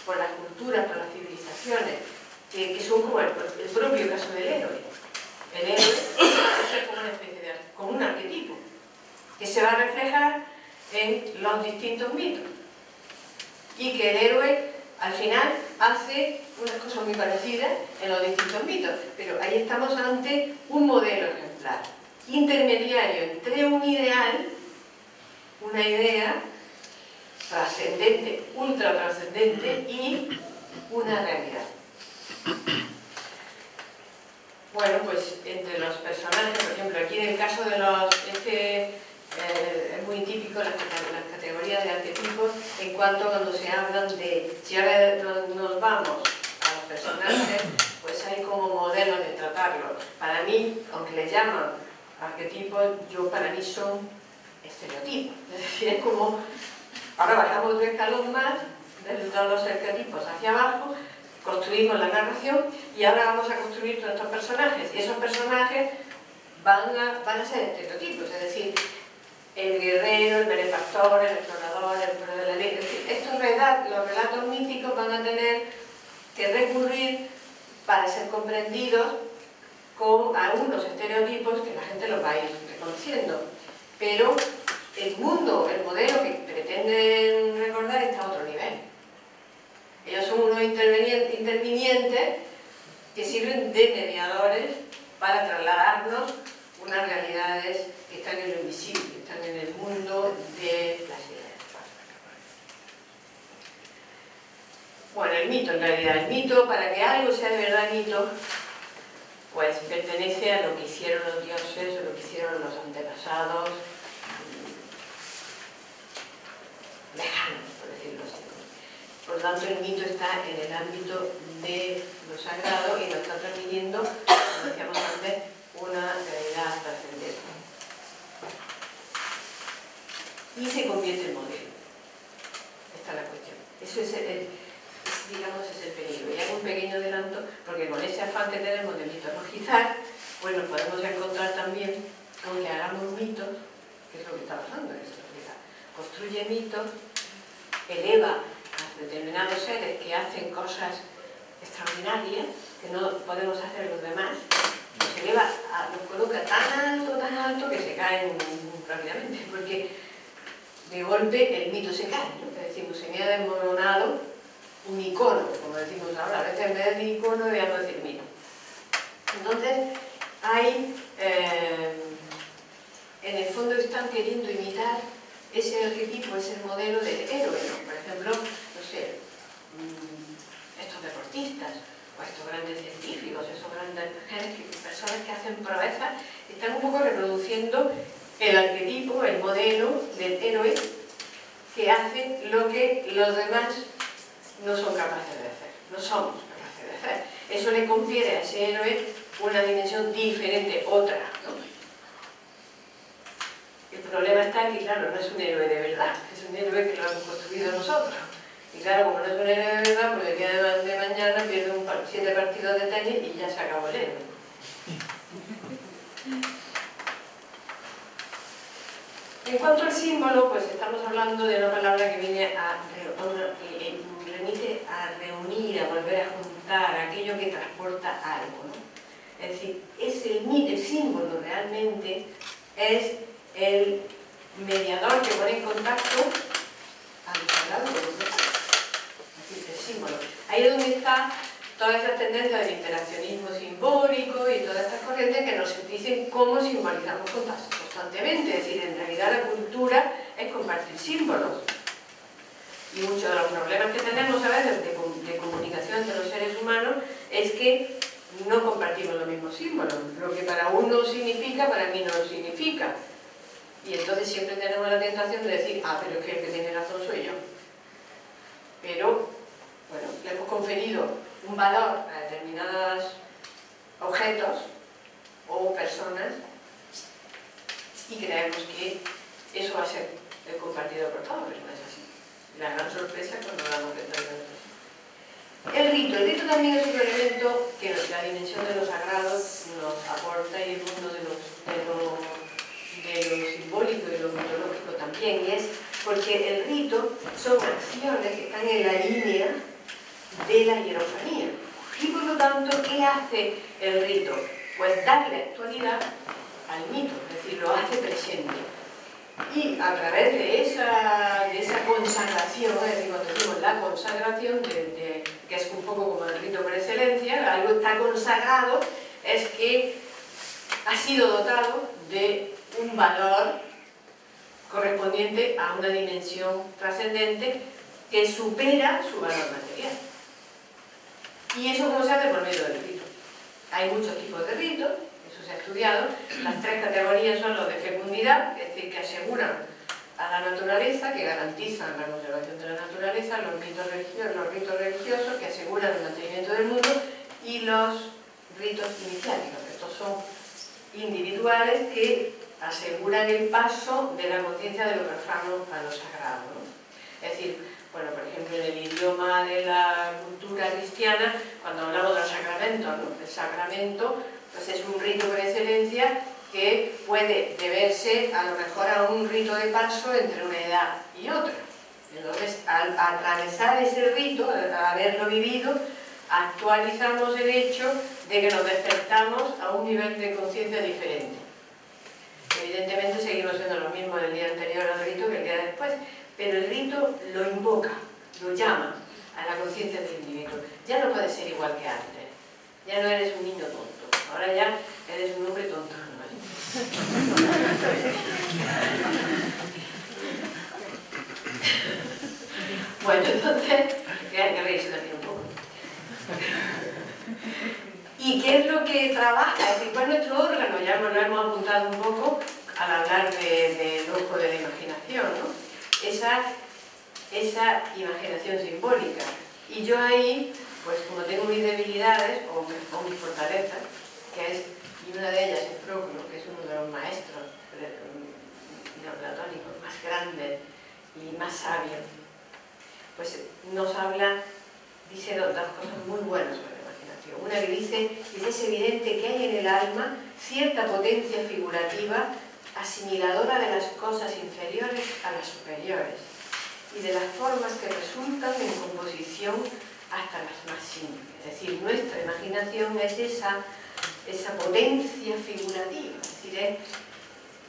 por las culturas, por las civilizaciones, que son como el propio caso del héroe. El héroe es como una especie de, como un arquetipo, que se va a reflejar en los distintos mitos. Y que el héroe, al final, hace unas cosas muy parecidas en los distintos mitos. Pero ahí estamos ante un modelo ejemplar, intermediario entre un ideal, una idea trascendente, ultra trascendente, y una realidad. Bueno, pues entre los personajes, por ejemplo, aquí en el caso de los... es muy típico las categorías de arquetipos en cuanto cuando se hablan de... Si ahora nos vamos a los personajes, pues hay como modelos de tratarlos. Para mí, aunque le llaman arquetipos, para mí son estereotipos. Es decir, es como... Ahora bajamos otro escalón más, desde los arquetipos hacia abajo, construimos la narración y ahora vamos a construir todos estos personajes. Y esos personajes van a ser estereotipos, es decir, el guerrero, el benefactor, el explorador, el pueblo de la ley. Es decir, los relatos míticos van a tener que recurrir para ser comprendidos con algunos estereotipos que la gente los va a ir reconociendo. Pero el mundo, el modelo que pretenden recordar está a otro nivel. Ellos son unos intervinientes que sirven de mediadores para trasladarnos unas realidades que están en lo invisible, que están en el mundo de las ideas. Bueno, el mito en realidad. El mito, para que algo sea de verdad mito, pues pertenece a lo que hicieron los dioses o lo que hicieron los antepasados lejanos, por decirlo así. Por lo tanto, el mito está en el ámbito de lo sagrado y nos está transmitiendo, como decíamos antes, una realidad trascendente. Y se convierte en modelo. Esta es la cuestión. Eso es digamos, es el peligro. Y hago un pequeño adelanto, porque con ese afán que tenemos de mitologizar, pues nos podemos encontrar también, aunque hagamos mitos, que es lo que está pasando en esta sociedad. Construye mitos, eleva a determinados seres que hacen cosas extraordinarias, que no podemos hacer los demás, los eleva, los coloca tan alto que se caen rápidamente, porque de golpe el mito se cae, ¿no? Es decir, se queda desmoronado un icono, como decimos ahora. A veces en vez de icono debemos decir mito. Entonces, hay, en el fondo están queriendo imitar ese arquetipo, ese modelo del héroe, ¿no? Por ejemplo, no sé, estos deportistas, o estos grandes científicos, esos grandes personas que hacen proezas, están un poco reproduciendo el arquetipo, el modelo del héroe que hace lo que los demás no son capaces de hacer, no somos capaces de hacer. Eso le confiere a ese héroe una dimensión diferente, otra, ¿no? El problema está que, claro, no es un héroe de verdad, es un héroe que lo hemos construido nosotros. Y claro, como no es un héroe de verdad, pues el día de mañana pierde 7 partidos de tenis y ya se acabó el héroe. En cuanto al símbolo, pues estamos hablando de una palabra que viene remite a reunir, a volver a juntar, aquello que transporta algo, ¿no? Es decir, el símbolo realmente es el mediador que pone en contacto a lo sagrado con los demás. Es decir, el símbolo. Ahí es donde está toda esa tendencia del interaccionismo simbólico y todas estas corrientes que nos dicen cómo simbolizamos constantemente. Es decir, en realidad la cultura es compartir símbolos. Y muchos de los problemas que tenemos a veces de comunicación entre los seres humanos es que no compartimos los mismos símbolos. Lo que para uno significa, para mí no lo significa. Y entonces siempre tenemos la tentación de decir, pero es que el que tiene razón soy yo. Pero, bueno, le hemos conferido un valor a determinados objetos o personas y creemos que eso va a ser compartido por todos, pero no es así. La gran sorpresa cuando damos cuenta de eso. El rito también es otro elemento que la dimensión de lo sagrado nos aporta y el mundo de lo simbólico y lo mitológico también, y es porque el rito son acciones que están en la línea de la hierofanía. Y por lo tanto, ¿qué hace el rito? Pues darle actualidad al mito, es decir, lo hace presente. Y a través de esa consagración, es decir, cuando decimos la consagración, que es un poco como el rito por excelencia, algo está consagrado, es que ha sido dotado de un valor correspondiente a una dimensión trascendente que supera su valor material. ¿Y eso cómo se hace? Por medio del rito. Hay muchos tipos de ritos, eso se ha estudiado. Las 3 categorías son los de fecundidad, es decir, que aseguran a la naturaleza, que garantizan la conservación de la naturaleza, los ritos religiosos, que aseguran el mantenimiento del mundo, y los ritos iniciáticos. Estos son individuales que aseguran el paso de la conciencia de lo profano a lo sagrado, ¿no? Es decir, bueno, por ejemplo, en el idioma de la cultura cristiana, cuando hablamos de los sacramentos, ¿no? El sacramento pues es un rito por excelencia que puede deberse a lo mejor a un rito de paso entre una edad y otra. Entonces, al atravesar ese rito, al haberlo vivido, actualizamos el hecho de que nos despertamos a un nivel de conciencia diferente. Evidentemente seguimos siendo lo mismo el día anterior al rito que el día después, pero el rito lo invoca, lo llama a la conciencia del individuo. Ya no puedes ser igual que antes, ya no eres un niño tonto, ahora ya eres un hombre tonto, ¿no? Bueno, entonces, que reírse también. ¿Y qué es lo que trabaja? Es decir, ¿cuál es nuestro órgano? Ya lo hemos apuntado un poco al hablar del ojo de la imaginación, ¿no? Esa imaginación simbólica. Y yo ahí, pues como tengo mis debilidades o mis fortalezas, y una de ellas es Proclo, que es uno de los maestros neoplatónicos más grandes y más sabios, pues nos habla, dice dos cosas muy buenas sobre la imaginación. Una que dice que es evidente que hay en el alma cierta potencia figurativa asimiladora de las cosas inferiores a las superiores y de las formas que resultan en composición hasta las más simples. Es decir, nuestra imaginación es esa potencia figurativa, es decir,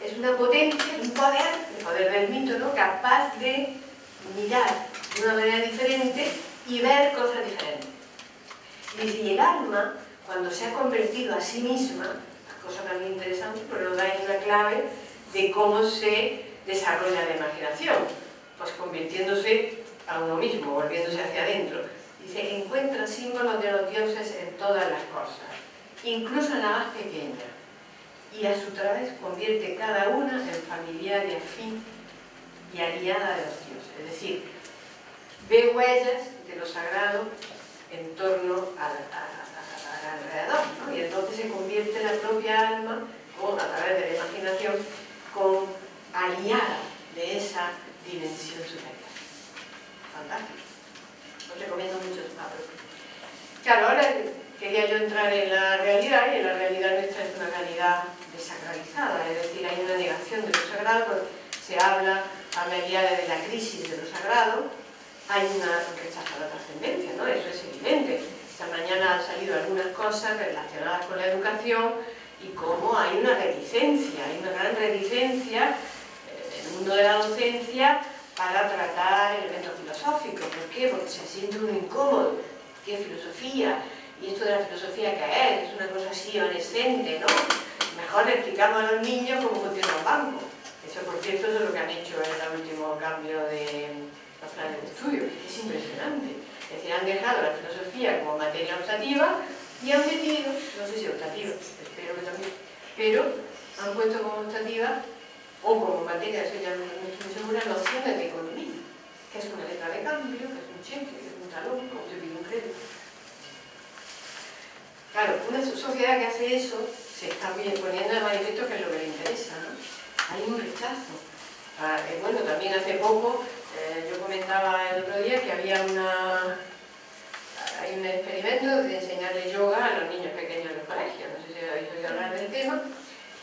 es una potencia, un poder, el poder del mito, ¿no?, capaz de mirar de una manera diferente y ver cosas diferentes. Y el alma, cuando se ha convertido a sí misma, cosa también interesante, pero nos da una clave de cómo se desarrolla la imaginación, pues convirtiéndose a uno mismo, volviéndose hacia adentro. Dice, encuentra símbolos de los dioses en todas las cosas, incluso en la más pequeña, y a su través convierte cada una en familiar y afín y aliada de los dioses. Es decir, ve huellas de lo sagrado en torno al alrededor, ¿no? Y entonces se convierte la propia alma, a través de la imaginación, con aliada de esa dimensión superior. Fantástico. Os recomiendo mucho ese mapa. Claro, ahora quería yo entrar en la realidad, y en la realidad nuestra es una realidad desacralizada, es decir, hay una negación de lo sagrado, pues se habla ya de la crisis de lo sagrado, hay un rechazo a la trascendencia, ¿no? Eso es evidente. Esta mañana han salido algunas cosas relacionadas con la educación y cómo hay una reticencia, hay una gran reticencia en el mundo de la docencia para tratar elementos filosóficos. ¿Por qué? Porque se siente uno incómodo. ¿Qué filosofía? ¿Y esto de la filosofía qué es? Es una cosa así evanescente, ¿no? Mejor le explicamos a los niños cómo funciona un banco. Eso, por cierto, es lo que han hecho en el último cambio de los planes de estudio, que es impresionante. Es decir, han dejado la filosofía como materia optativa y han metido, no sé si optativa, espero que también, pero han puesto como optativa o como materia, eso ya no estoy segura, nociones de economía, que es una letra de cambio, que es un cheque, que es un talón, como se pide un crédito. Claro, una sociedad que hace eso se está poniendo de manifiesto que es lo que le interesa, ¿no? Hay un rechazo. Bueno, también hace poco, yo comentaba el otro día que había hay un experimento de enseñarle yoga a los niños pequeños en los colegios. No sé si habéis oído hablar del tema,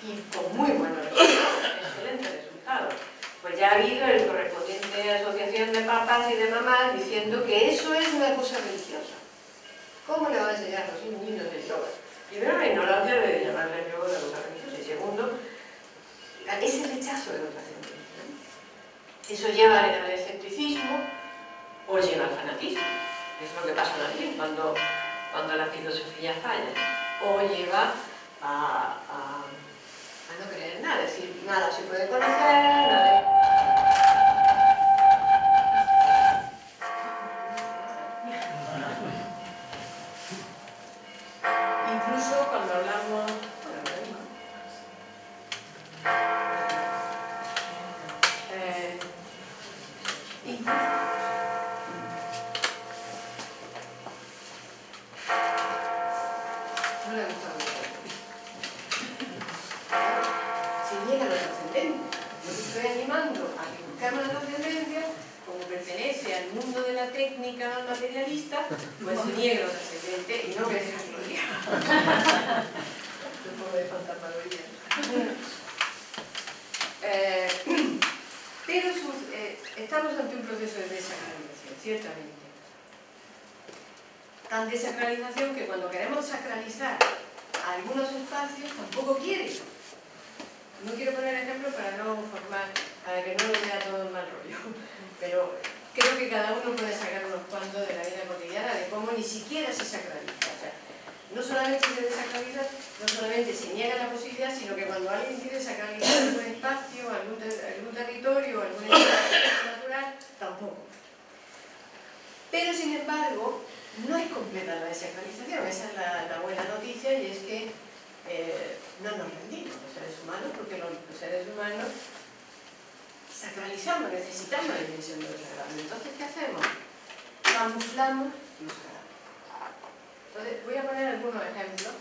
y con muy buenos resultados, excelentes resultados. Pues ya ha habido el correspondiente asociación de papás y de mamás diciendo que eso es una cosa religiosa. ¿Cómo le va a enseñar a los niños el yoga? Primero, la ignorancia de llamarle yoga una cosa religiosa, y segundo, ese rechazo de lo trascendente, ¿no? Eso lleva al escepticismo o lleva al fanatismo, que es lo que pasa también cuando la filosofía falla, o lleva a no creer en nada, es decir, nada se puede conocer, nada. Incluso cuando hablamos... no le gusta mucho. Si llega a lo trascendente, yo te estoy animando a que busquemos la trascendencia, como pertenece al mundo de la técnica materialista, pues se niega lo trascendente y no me dejas rodear. Un poco de fantasmagoría. Pero estamos ante un proceso de desacralización, ciertamente. Tan desacralización que cuando queremos sacralizar algunos espacios tampoco quiere. No quiero poner ejemplos para no formar, para que no lo vea todo en mal rollo, pero creo que cada uno puede sacar unos cuantos de la vida cotidiana de cómo ni siquiera se sacraliza. O sea, no solamente se desacraliza, no solamente se niega la posibilidad, sino que cuando alguien quiere sacralizar algún espacio, algún territorio, algún espacio natural, tampoco. Pero sin embargo, no es completa la desacralización, esa es la buena noticia no nos rendimos los seres humanos, porque los seres humanos sacralizamos, necesitamos la dimensión de lo sagrado. Entonces, ¿qué hacemos? Camuflamos lo sagrado. Entonces, voy a poner algunos ejemplos.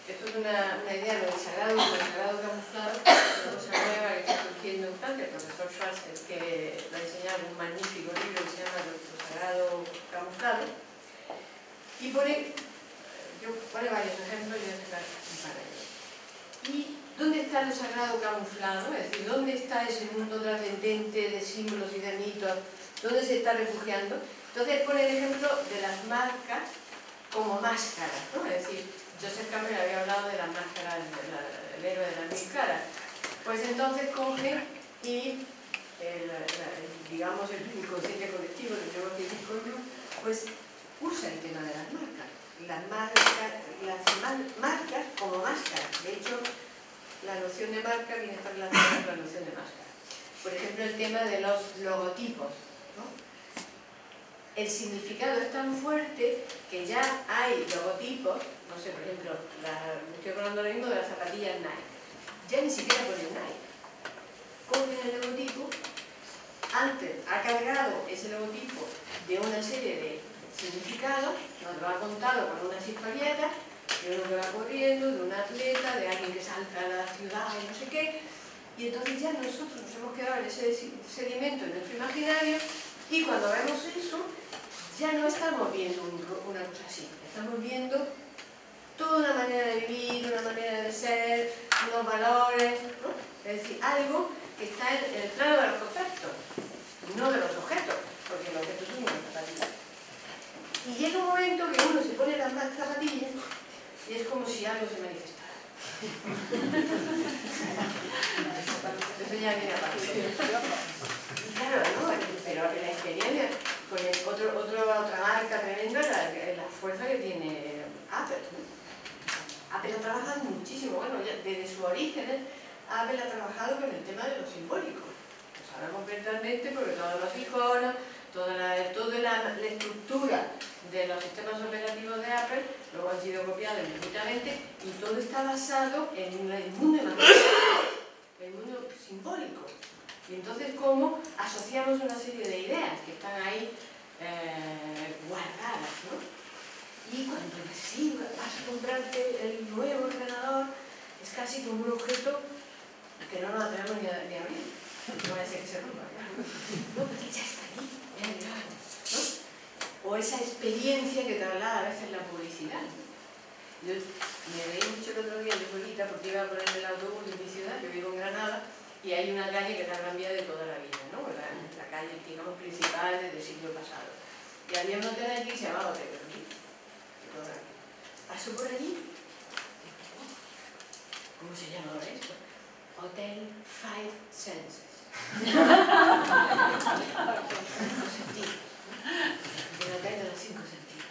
Esto es una idea del sagrado camuflado, una cosa nueva que está surgiendo en Francia. El profesor Schwartz, que lo ha diseñado un magnífico libro que se llama Lo sagrado camuflado. Y pone varios ejemplos y voy a sacar un par de ellos. ¿Y dónde está lo sagrado camuflado? Es decir, ¿dónde está ese mundo trascendente de símbolos y de mitos? ¿Dónde se está refugiando? Entonces pone el ejemplo de las marcas como máscaras, ¿no? Es decir, Joseph Campbell había hablado de las máscaras, el héroe de las 1000 caras. Pues entonces coge y, digamos, el inconsciente colectivo, el nuevo científico, pues usa el tema de las marcas. Las marcas como máscaras. De hecho, la noción de marca viene a estar relacionada con la noción de máscara. Por ejemplo, el tema de los logotipos, ¿no? El significado es tan fuerte que ya hay logotipos, no sé, por ejemplo, me estoy hablando ahora mismo de las zapatillas Nike. Ya ni siquiera ponen Nike. Cogen el logotipo, antes ha cargado ese logotipo de una serie de significados, nos lo ha contado con unas historietas, de uno que va corriendo, de un atleta, de alguien que salta a la ciudad y no sé qué, y entonces ya nosotros nos hemos quedado en ese sedimento en nuestro imaginario, y cuando vemos eso, ya no estamos viendo una cosa así, estamos viendo toda una manera de vivir, una manera de ser, unos valores, ¿no? Es decir, algo que está en el plano de los conceptos, no de los objetos, porque los objetos son unas zapatillas. Y llega un momento que uno se pone las zapatillas y es como si algo se manifestara. Eso ya viene aparte. Y claro, ¿no? Pero la experiencia con otra marca tremenda es la fuerza que tiene Apple, ¿no? Apple ha trabajado muchísimo, bueno, ya desde sus orígenes, Apple ha trabajado con el tema de lo simbólico. Lo sabe completamente porque todos los iconos, toda la estructura de los sistemas operativos de Apple luego han sido copiados infinitamente y todo está basado en el mundo imaginario, el mundo simbólico. Y entonces, ¿cómo asociamos una serie de ideas que están ahí guardadas, ¿no? Y cuando vas a comprarte el nuevo ordenador, es casi como un objeto que no nos atrevemos ni a abrir. No va a ser que se rompa, no, porque ya está aquí, ¿no? O esa experiencia que traslada a veces la publicidad. Yo me reí mucho el otro día yo solita porque iba a poner el autobús en mi ciudad, yo vivo en Granada, y hay una calle que es la Gran Vía de toda la vida, ¿no? La calle, digamos, principal del siglo pasado. Y había un hotel allí que se llamaba Hotel Berlín. Paso por allí. ¿Cómo se llama ahora esto? Hotel Five Senses. Cinco sentidos. El hotel de los 5 sentidos.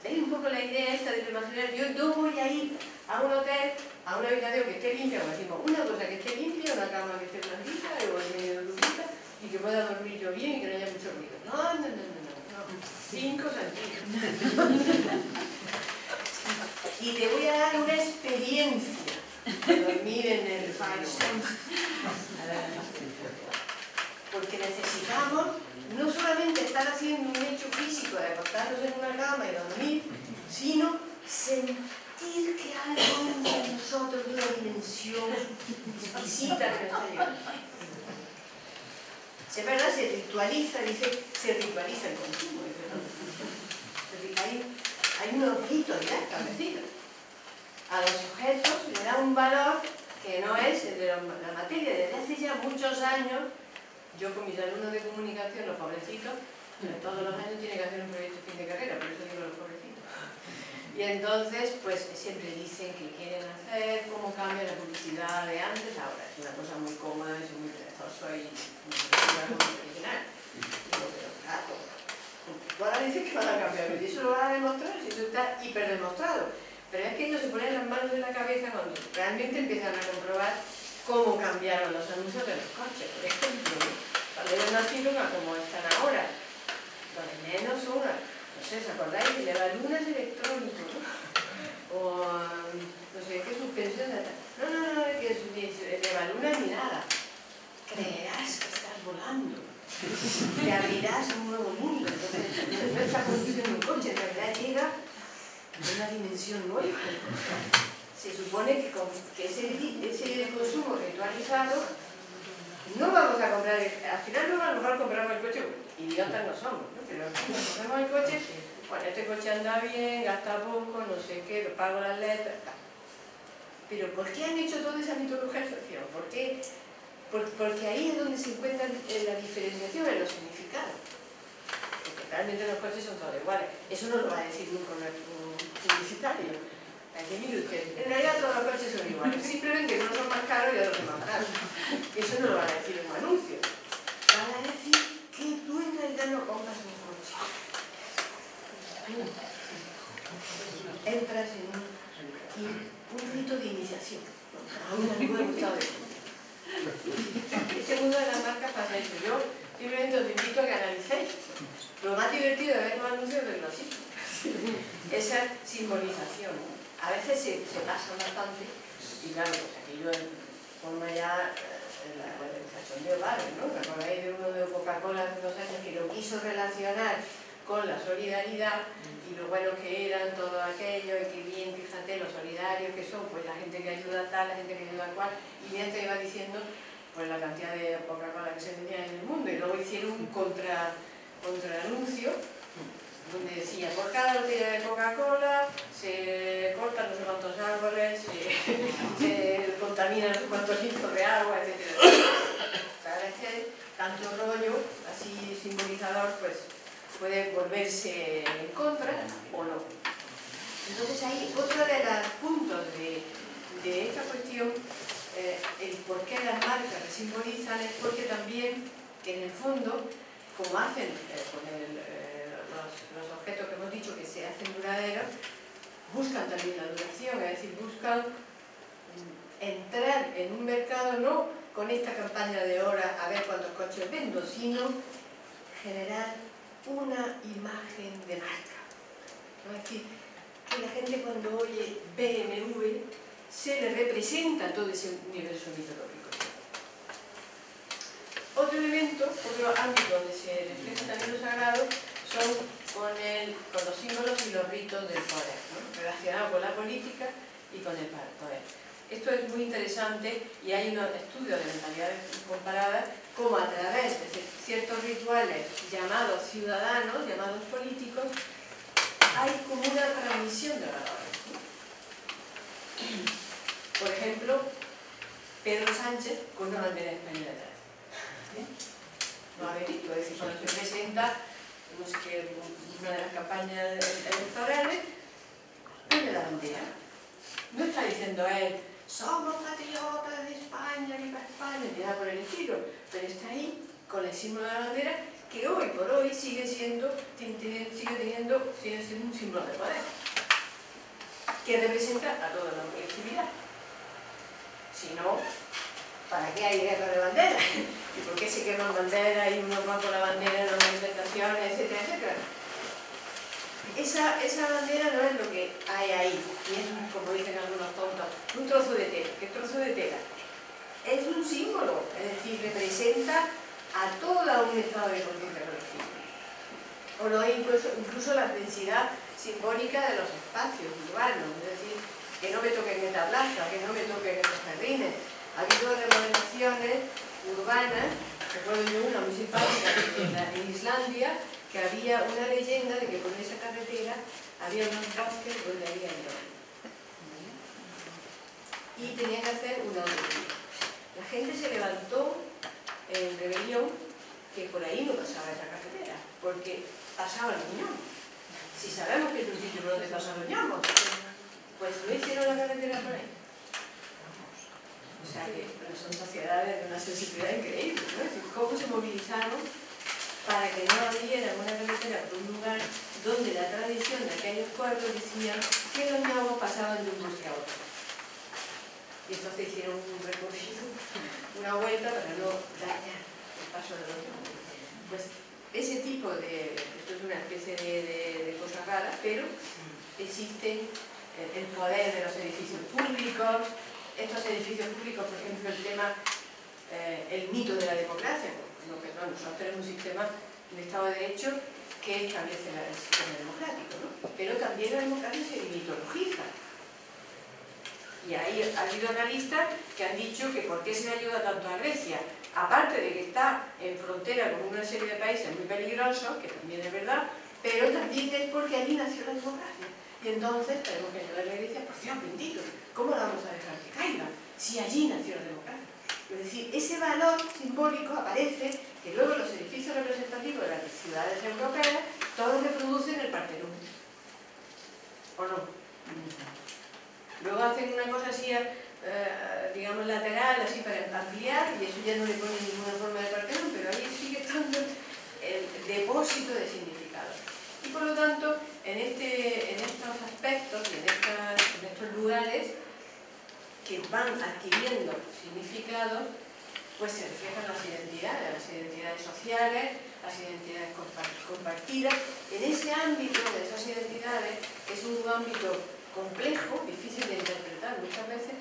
Es un poco la idea esta de imaginar. Yo voy a ir a un hotel, a una habitación que esté limpia, como decimos, una cosa que esté limpia, una cama que esté blanquita, o medio lujita, y que pueda dormir yo bien y que no haya mucho ruido. No. 5 sentidos. Y te voy a dar una experiencia de dormir en el Five Senses. Porque necesitamos no solamente estar haciendo un hecho físico de acostarnos en una cama y dormir, sino sentir que algo en nosotros de una dimensión exquisita que nos está llegando. Es verdad, se ritualiza, se ritualiza el consumo. Hay unos ritos ya establecidos. A los objetos le da un valor que no es el de la materia. Desde hace ya muchos años, yo con mis alumnos de comunicación, los pobrecitos, todos los años tienen que hacer un proyecto de fin de carrera, por eso digo los pobrecitos. Y entonces, pues siempre dicen que quieren hacer cómo cambia la publicidad de antes a ahora. Es una cosa muy cómoda, es muy perezoso y muy original. Digo, pero claro, tú ahora dices que van a cambiar, y eso lo van a demostrar, si eso está hiperdemostrado. Pero es que ellos se ponen las manos en la cabeza cuando realmente empiezan a comprobar cómo cambiaron los anuncios de los coches. Por ejemplo, cuando ellos nacieron a como están ahora, los de menos son no sé, ¿os acordáis? Elevalunas electrónicos, ¿no? O no sé qué suspensión de tal. una dimensión nueva. Se supone que ese consumo ritualizado no vamos a comprar, al final no, a lo mejor compramos el coche, idiotas no somos, ¿no? Pero compramos el coche, bueno, este coche anda bien, gasta poco, no sé qué, pago las letras, tal. Pero ¿por qué han hecho toda esa mitología social? ¿Por qué? Porque ahí es donde se encuentra la diferenciación en los significados. Porque realmente los coches son todos iguales. Eso no lo va a decir nunca un publicitario. Que mire usted, en realidad todos los coches son iguales, simplemente unos son más caros y otros son más caros. Eso no lo van a decir en un anuncio. Van a decir que tú en realidad no compras un coche. Entras en un rito de iniciación, a un nuevo estado de vida. Este mundo de las marcas pasa eso. Yo simplemente os invito a que analicéis. Lo más divertido de ver los anuncios es verlo así. Esa simbolización. A veces se pasan bastante y claro, pues aquello forma ya el cachondeo padre, ¿no? ¿Me acordáis de uno de Coca-Cola hace unos años que lo quiso relacionar con la solidaridad y lo bueno que eran todo aquello y que bien, fíjate, los solidarios que son, pues la gente que ayuda a tal, la gente que ayuda a cual, y bien te iba diciendo pues la cantidad de Coca-Cola que se vendía en el mundo, y luego hicieron un contraanuncio donde decía, por cada botella de Coca-Cola se cortan no sé cuántos árboles, se contaminan no sé cuántos litros de agua, etc. O sea, a veces tanto rollo así simbolizador pues puede volverse en contra o no. Entonces ahí otro de los puntos de esta cuestión, el por qué las marcas se simbolizan, es porque también en el fondo, como hacen con los objetos que hemos dicho que se hacen duraderos, buscan también la duración, es decir, buscan entrar en un mercado no con esta campaña de ahora a ver cuántos coches vendo, sino generar una imagen de marca. ¿No? Es decir, que la gente cuando oye BMW se le representa todo ese universo mitológico. Otro elemento, otro ámbito donde se refleja también lo sagrado son con los símbolos y los ritos del poder, ¿no? Relacionados con la política y con el poder. Esto es muy interesante y hay unos estudios de mentalidades comparadas como a través de ciertos rituales llamados ciudadanos, llamados políticos, hay como una transmisión de valores, ¿no? Por ejemplo, Pedro Sánchez con una bandera española detrás. No habéis visto, es decir, cuando se presenta no sé qué, una de las campañas electorales, pone la bandera. No está diciendo él, somos patriotas de España, viva España, ni nada por el estilo, pero está ahí con el símbolo de la bandera que hoy por hoy sigue siendo un símbolo de poder que representa a toda la colectividad. Si no, ¿para qué hay guerra de banderas? ¿Y por qué se queman banderas y uno va con la bandera en las manifestaciones, etcétera, etcétera? Esa bandera no es lo que hay ahí, y es, como dicen algunos tontos, un trozo de tela. ¿Qué trozo de tela? Es un símbolo, es decir, representa a todo un estado de conciencia colectiva. O lo es incluso la densidad simbólica de los espacios urbanos, es decir, que no me toquen esta plaza, que no me toquen estos jardines. Ha habido remodelaciones urbanas, recuerdo yo una muy simpática en Islandia, que había una leyenda de que por esa carretera había unos bosques donde había leones. Y tenían que hacer una autopista. La gente se levantó en rebelión que por ahí no pasaba esa carretera, porque pasaban los ñomos. Si sabemos que es un sitio donde pasan los ñomos, pues no hicieron la carretera por ahí. O sea que son sociedades de una sensibilidad increíble, ¿no? Es decir, cómo se movilizaron para que no hubiera una carretera por un lugar donde la tradición de aquellos pueblos decía que los ñomos pasaban de un bosque a otro. Y entonces hicieron un recorrido, una vuelta para no dañar el paso de los ñomos. Pues ese tipo de, esto es una especie de cosa rara, pero existe el poder de los edificios públicos. Estos edificios públicos, por ejemplo, el tema, el mito de la democracia. Nosotros tenemos un sistema de Estado de Derecho que establece el sistema democrático, ¿no? Pero también la democracia se mitologiza. Y ahí ha habido analistas que han dicho que por qué se le ayuda tanto a Grecia, aparte de que está en frontera con una serie de países muy peligrosos, que también es verdad, pero también es porque allí nació la democracia. Y entonces tenemos que ayudarle a Grecia, por Dios bendito, ¿cómo la vamos a dejar que caiga si allí nació la democracia? Es decir, ese valor simbólico aparece, que luego los edificios representativos de las ciudades europeas todos reproducen el Partenón. ¿O no? Luego hacen una cosa así, digamos, lateral, así para ampliar, y eso ya no le pone ninguna forma de Partenón, pero ahí sigue estando el depósito de significado. Y por lo tanto, en estos aspectos y en estos lugares que van adquiriendo significado, pues se reflejan las identidades sociales, las identidades compartidas. En ese ámbito de esas identidades, que es un ámbito complejo, difícil de interpretar muchas veces,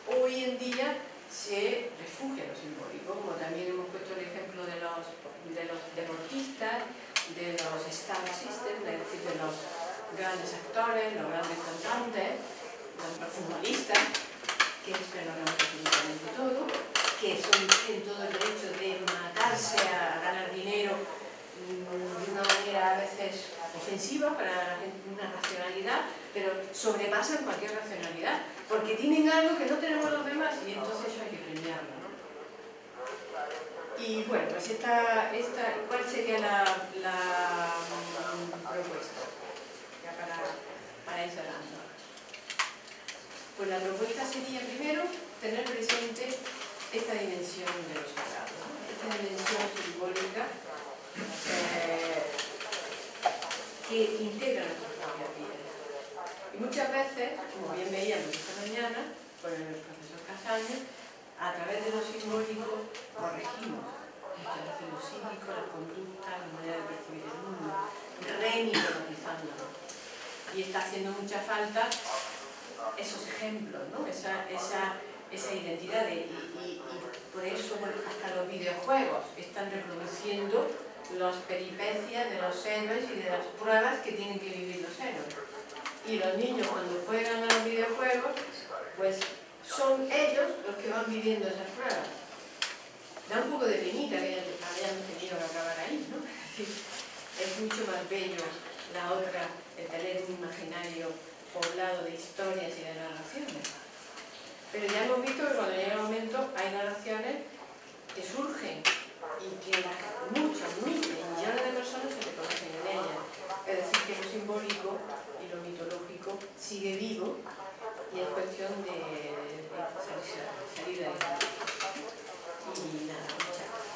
hoy en día se refugia lo simbólico, como también hemos puesto el ejemplo de los deportistas, de los star systems, es decir, de los grandes actores, los grandes cantantes, los futbolistas, que exploran absolutamente todo, que tienen todo el derecho de matarse a ganar dinero de una manera a veces ofensiva para una racionalidad, pero sobrepasan cualquier racionalidad, porque tienen algo que no tenemos los demás y entonces eso hay que premiarlo, ¿no? Y bueno, pues ¿cuál sería la propuesta? Ya para ir cerrando. Pues la propuesta sería primero tener presente esta dimensión de los sagrados, ¿no? Esta dimensión simbólica que integra nuestra propia vida. Y muchas veces, como bien veíamos esta mañana, con el profesor Casaña, a través de lo simbólico corregimos lo psíquico, la conducta, la manera de percibir el mundo, remitologizándolo. Y está haciendo mucha falta esos ejemplos, ¿no? esa identidad y por eso hasta los videojuegos están reproduciendo las peripecias de los héroes y de las pruebas que tienen que vivir los héroes. Y los niños cuando juegan a los videojuegos, pues son ellos los que van viviendo esas pruebas. Da un poco de penita que hayamos tenido que acabar ahí, ¿no? Es mucho más bello el tener un imaginario poblado de historias y de narraciones. Pero ya hemos visto que cuando llega el momento hay narraciones que surgen y que muchas, millones de personas se reconocen en ellas. Es decir, que lo simbólico y lo mitológico sigue vivo y es cuestión de salir de ahí. Y nada, muchas gracias.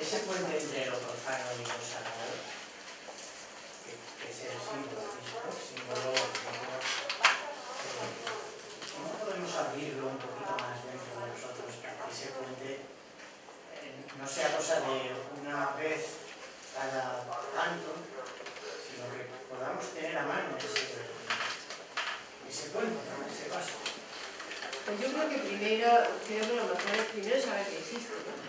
Ese puente entre lo profano y lo sagrado, que es el símbolo, ¿cómo podemos abrirlo un poquito más dentro de nosotros para que ese puente no sea cosa de una vez cada tanto, sino que podamos tener a mano ese puente, ¿no? Ese paso? Pues yo creo que lo mejor es primero saber que existe, ¿no?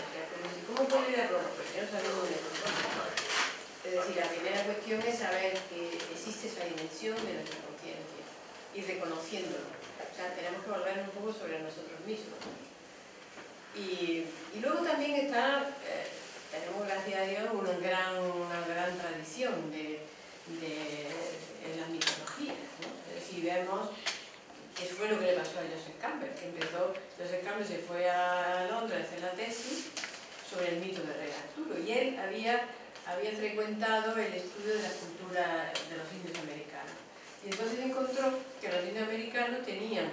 ¿Cómo puede verlo? Pues primero saber dónde está. Es decir, la primera cuestión es saber que existe esa dimensión de nuestra conciencia y reconociéndolo. O sea, tenemos que volver un poco sobre nosotros mismos. Y luego también está, tenemos gracias a Dios una gran tradición en las mitologías, ¿no? Es decir, vemos que eso fue lo que le pasó a Joseph Campbell, Joseph Campbell se fue a Londres a hacer la tesis sobre el mito del rey Arturo, y él había frecuentado el estudio de la cultura de los indios americanos. Y entonces encontró que los indios americanos tenían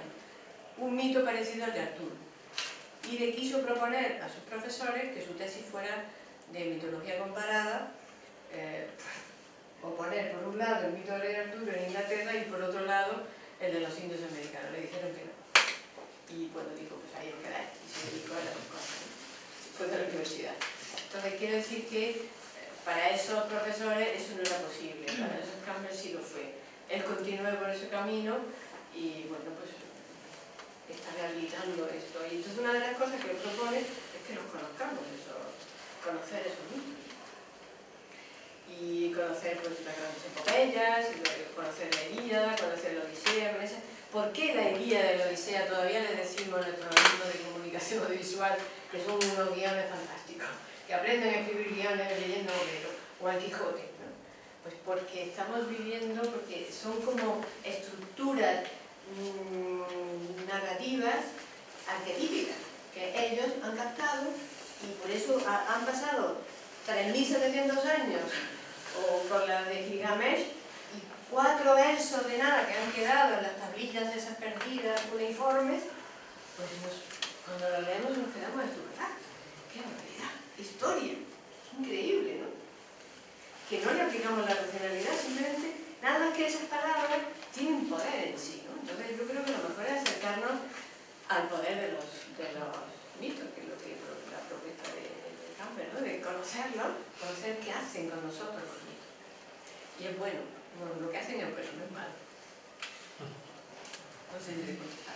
un mito parecido al de Arturo, y le quiso proponer a sus profesores que su tesis fuera de mitología comparada, oponer por un lado el mito del rey Arturo en Inglaterra y por otro lado el de los indios americanos. Le dijeron que no. Y bueno, dijo, pues ahí os quedáis, y se dedicó a las dos cosas, ¿no? Fue de la universidad. Entonces quiero decir que para esos profesores eso no era posible, para esos Campbell sí lo fue. Él continuó por ese camino y bueno, pues está rehabilitando esto. Y entonces una de las cosas que él propone es que los conozcamos, conocer esos mitos. Y conocer pues, las grandes epopeyas, conocer la Ilíada, conocer la Odisea. ¿Por qué la Ilíada y la Odisea todavía le decimos a nuestros alumnos de comunicación audiovisual que son unos guiones fantásticos? Que aprenden a escribir guiones leyendo Homero o al Quijote, ¿no? Pues porque estamos viviendo, porque son como estructuras narrativas arquetípicas que ellos han captado y por eso han pasado 3.700 años o con la de Gilgamesh y 4 versos de nada que han quedado en las tablillas esas perdidas uniformes, pues cuando lo leemos nos quedamos estupefactos. ¡Qué barbaridad! ¡Historia! Increíble, ¿no? Que no le aplicamos la racionalidad, simplemente nada más que esas palabras tienen poder en sí, ¿no? Entonces yo creo que lo mejor es acercarnos al poder de los mitos, que es lo que la propuesta de Campbell, ¿no? De conocerlos, conocer qué hacen con nosotros los mitos. Y es bueno, lo que hacen es bueno, no es malo. No sé si le contestar.